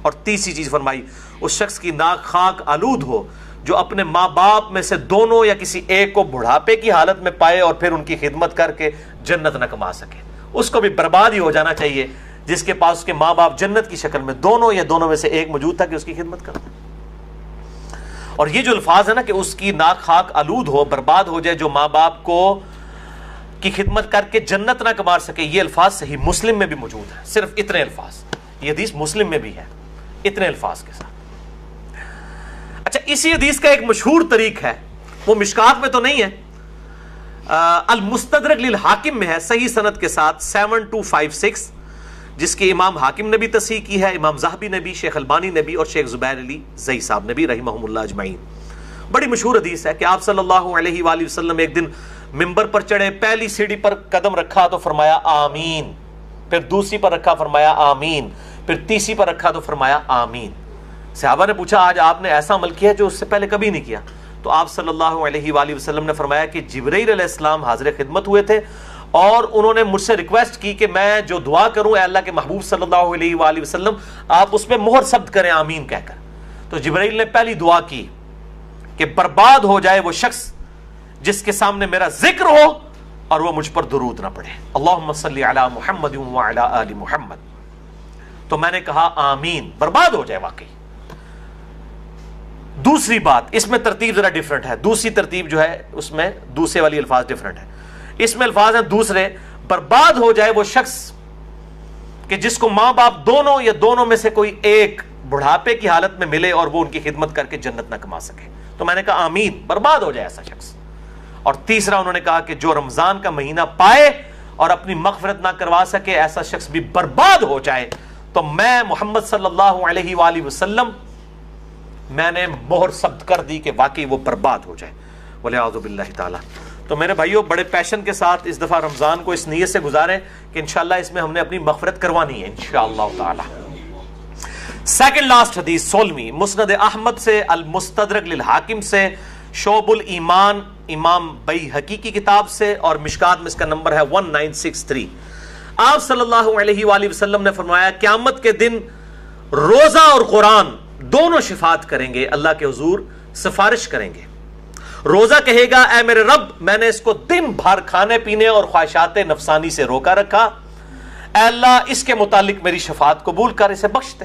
S1: اور تیسری چیز فرمائی اس شخص کی ناک خاک آلود ہو جو اپنے ماں باپ میں سے دونوں یا کسی ایک کو بڑھاپے کی حالت میں پائے اور پھر ان کی خدمت کر کے جنت نہ کما سکے، اس کو بھی برباد ہی ہو جانا چاہیے جس کے پاس اس کے ماں باپ جنت کی شکل میں دونوں یا دونوں میں سے ایک موجود تھا کہ اس کی خدمت کرتا۔ اور یہ جو الفاظ ہے نا کہ اس کی ناک خاک آلود ہو، برباد ہو جائے، جو ماں باپ کو کی خدمت کر کے جنت نہ کما سکے، یہ الفاظ صحیح مسلم میں بھی موجود ہیں، صرف اتنے الفاظ، یہ حدیث مسلم میں بھی ہے اتنے الفاظ کے ساتھ۔ اچھا، اسی حدیث کا ایک مشہور طریق ہے، وہ مشکات میں تو نہیں ہے، المستدرک للحاکم میں ہے صحیح سند کے ساتھ 7256، جس کی امام حاکم نے بھی تصحیح کی ہے، امام ذہبی نے بھی، شیخ البانی نے بھی، اور شیخ زبیر علی زئی صاحب نے بھی رحمہم اللہ اجمعین۔ بڑی مشہور حدیث ہے کہ آپ صلی اللہ علیہ وآلہ وسلم ایک دن ممبر پر چڑھے، پہلی سیڑھی پر قدم رکھا تو فرمایا آمین، پھر دوسری پر رکھا فرمایا آمین، پھر تیسری پر رکھا تو فرمایا آمین۔ صحابہ نے پوچھا آج آپ نے ایسا عمل کیا جو اس سے پہلے کبھی نہیں کیا؟ تو آپ صلی اللہ علیہ وآلہ وسلم نے فرمایا کہ جبرائیل علیہ السلام حاضر خدمت ہوئے تھے اور انہوں نے مجھ سے ریکویسٹ کی کہ میں جو دعا کروں اے اللہ کے محبوب صلی اللہ علیہ وآلہ وسلم آپ اس پہ مہر ثبت کریں آمین کہہ کر۔ تو جبرائیل نے پہلی دعا کی کہ برباد ہو جائے وہ شخص جس کے سامنے میرا ذکر ہو اور وہ مجھ پر درود نہ پڑھے، اللہم صلی علی محمد وعلی آل محمد۔ تو میں نے کہا آمین، برباد ہو جائے واقعی۔ دوسری بات، اس میں ترتیب ذرا ڈیفرنٹ ہے، دوسری ترتیب جو ہے اس میں دوسرے والی الفاظ ڈیفرنٹ ہے، اس میں الفاظ ہیں دوسرے، برباد ہو جائے وہ شخص کہ جس کو ماں باپ دونوں یا دونوں میں سے کوئی ایک بڑھاپے کی حالت میں ملے اور وہ ان کی خدمت کر کے جنت نہ کما سکے۔ تو میں نے کہا آمین، برباد ہو جائے ایسا شخص۔ اور تیسرا انہوں نے کہا کہ جو رمضان کا مہینہ پائے اور اپنی مغفرت نہ کروا سکے ایسا شخص بھی برباد ہو جائے۔ تو میں محمد صلی اللہ علیہ وآلہ وسلم میں نے مہر ثبت کر دی کہ واقعی وہ برباد ہو جائے، والعیاذ باللہ تعالی۔ تو میرے بھائیوں بڑے پیشن کے ساتھ اس دفعہ رمضان کو اس نیت سے گزاریں کہ انشاءاللہ اس میں ہم نے اپنی مغفرت کروانی ہے انشاءاللہ تعالی۔ سیکنڈ لاسٹ حدیث 16ویں، مسند احمد سے، المستدرک للحاکم سے، شعب الایمان امام بیہقی کی کتاب سے، اور مشکات میں اس کا نمبر ہے 1963۔ آپ صلی اللہ علیہ وآلہ وسلم نے فرمایا قیامت کے دن روزہ اور قرآن دونوں شفاعت کریں گے، اللہ کے حضور سفارش کریں گے۔ روزہ کہے گا اے میرے رب میں نے اس کو دن بھر کھانے پینے اور خواہشات نفسانی سے روکا رکھا، اے اللہ اس کے متعلق میری شفاعت قبول کر اسے بخش دے۔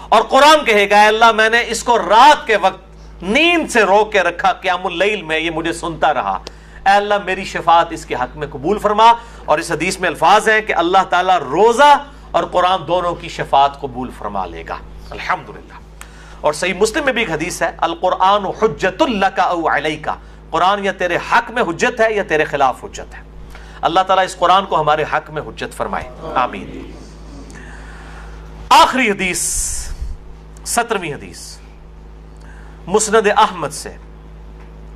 S1: اور قرآن کہے گا اے اللہ میں نے اس کو رات کے وقت نیند سے روک کے رکھا، قیام اللیل میں یہ مجھے سنتا رہا، اے اللہ میری شفاعت اس کے حق میں قبول فرما۔ اور اس حدیث میں الفاظ ہیں کہ اللہ تعالیٰ روزہ اور قرآن دونوں کی شفاعت قبول فرما لے گا، الحمدللہ۔ اور صحیح مسلم میں بھی ایک حدیث ہے، القرآن حجت لک او علیک، قرآن یا تیرے حق میں حجت ہے یا تیرے خلاف حجت ہے۔ اللہ تعالیٰ اس قرآن کو ہمارے حق میں حجت فرمائے، آمین۔ آخری حدیث 17ویں حدیث مسند احمد سے،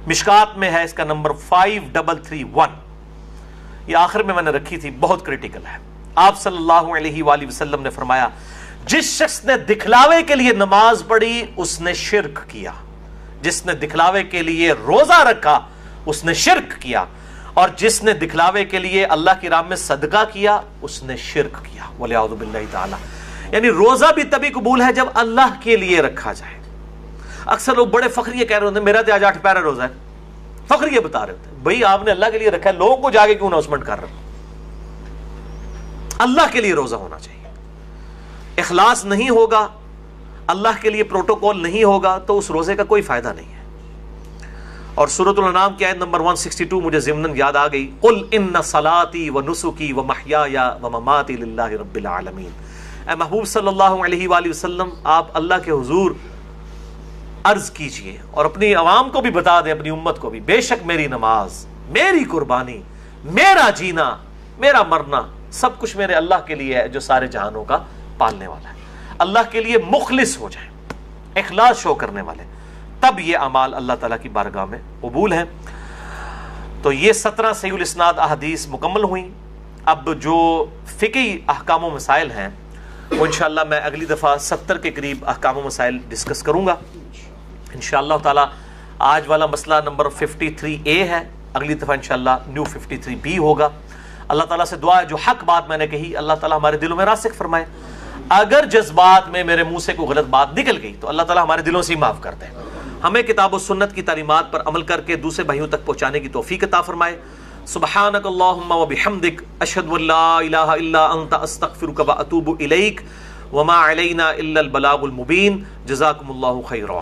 S1: مشکات میں ہے اس کا نمبر 5331، یہ آخر میں نے رکھی تھی، بہت کریٹیکل ہے۔ آپ صلی اللہ علیہ وآلہ وسلم نے فرمایا جس شخص نے دکھلاوے کے لیے نماز پڑھی اس نے شرک کیا، جس نے دکھلاوے کے لیے روزہ رکھا اس نے شرک کیا، اور جس نے دکھلاوے کے لیے اللہ کی راہ میں صدقہ کیا اس نے شرک کیا، والعیاذ باللہ تعالی۔ یعنی روزہ بھی تبھی قبول ہے جب اللہ کے لیے رکھا جائے۔ اکثر لوگ بڑے فخریہ کہہ رہے ہوتے ہیں میرا تو آج 8 پیرا روزہ ہے، فخریہ بتا رہے ہوتے ہیں، بھئی آپ نے اللہ کے لیے رکھا ہے، لوگوں کو جا کے کیوں اناؤنسمنٹ کر رہے ہیں؟ اللہ کے لیے روزہ ہونا چاہیے۔ اخلاص نہیں ہوگا، اللہ کے لیے پروٹوکول نہیں ہوگا تو اس روزے کا کوئی فائدہ نہیں ہے۔ اور سورۃ الانعام کی آیت نمبر 162 مجھے ضمناً یاد آ گئی، قل ان صلاتي ونسكي ومحياي ومماتي للہ رب العالمین۔ اے محبوب صلی اللہ علیہ وآلہ وسلم آپ اللہ کے حضور عرض کیجئے اور اپنی عوام کو بھی بتا دیں، اپنی امت کو بھی، بے شک میری نماز، میری قربانی، میرا جینا، میرا مرنا سب کچھ میرے اللہ کے لیے ہے جو سارے جہانوں کا پالنے والا ہے۔ اللہ کے لیے مخلص ہو جائیں، اخلاص شو کرنے والے، تب یہ اعمال اللہ تعالیٰ کی بارگاہ میں قبول ہیں۔ تو یہ 17 صحیح الاسناد احادیث مکمل ہوئیں۔ اب جو فقہی احکام و مسائل ہیں وہ انشاءاللہ میں اگلی دفعہ 70 کے قریب احکام و مسائل ڈسکس کروں گا انشاءاللہ تعالیٰ۔ آج والا مسئلہ نمبر 53A ہے، اگلی دفعہ انشاءاللہ نیو 53B ہوگا۔ اللہ تعالیٰ سے دعا ہے جو حق بات میں نے کہی اللہ تعالیٰ ہمارے دلوں میں راسخ فرمائے، اگر جذبات میں میرے منہ سے کوئی غلط بات نکل گئی تو اللہ تعالیٰ ہمارے دلوں سے ہی معاف کر دے، ہمیں کتاب و سنت کی تعلیمات پر عمل کر کے دوسرے بھائیوں تک پہنچانے کی توفیق عطا فرمائے۔ سبحانک اللہم و بحمدک، اشہد ان لا الہ الا انت، استغفرک و اتوب الیک، وما علینا الا البلاغ المبین۔ جزاکم اللہ خیرا۔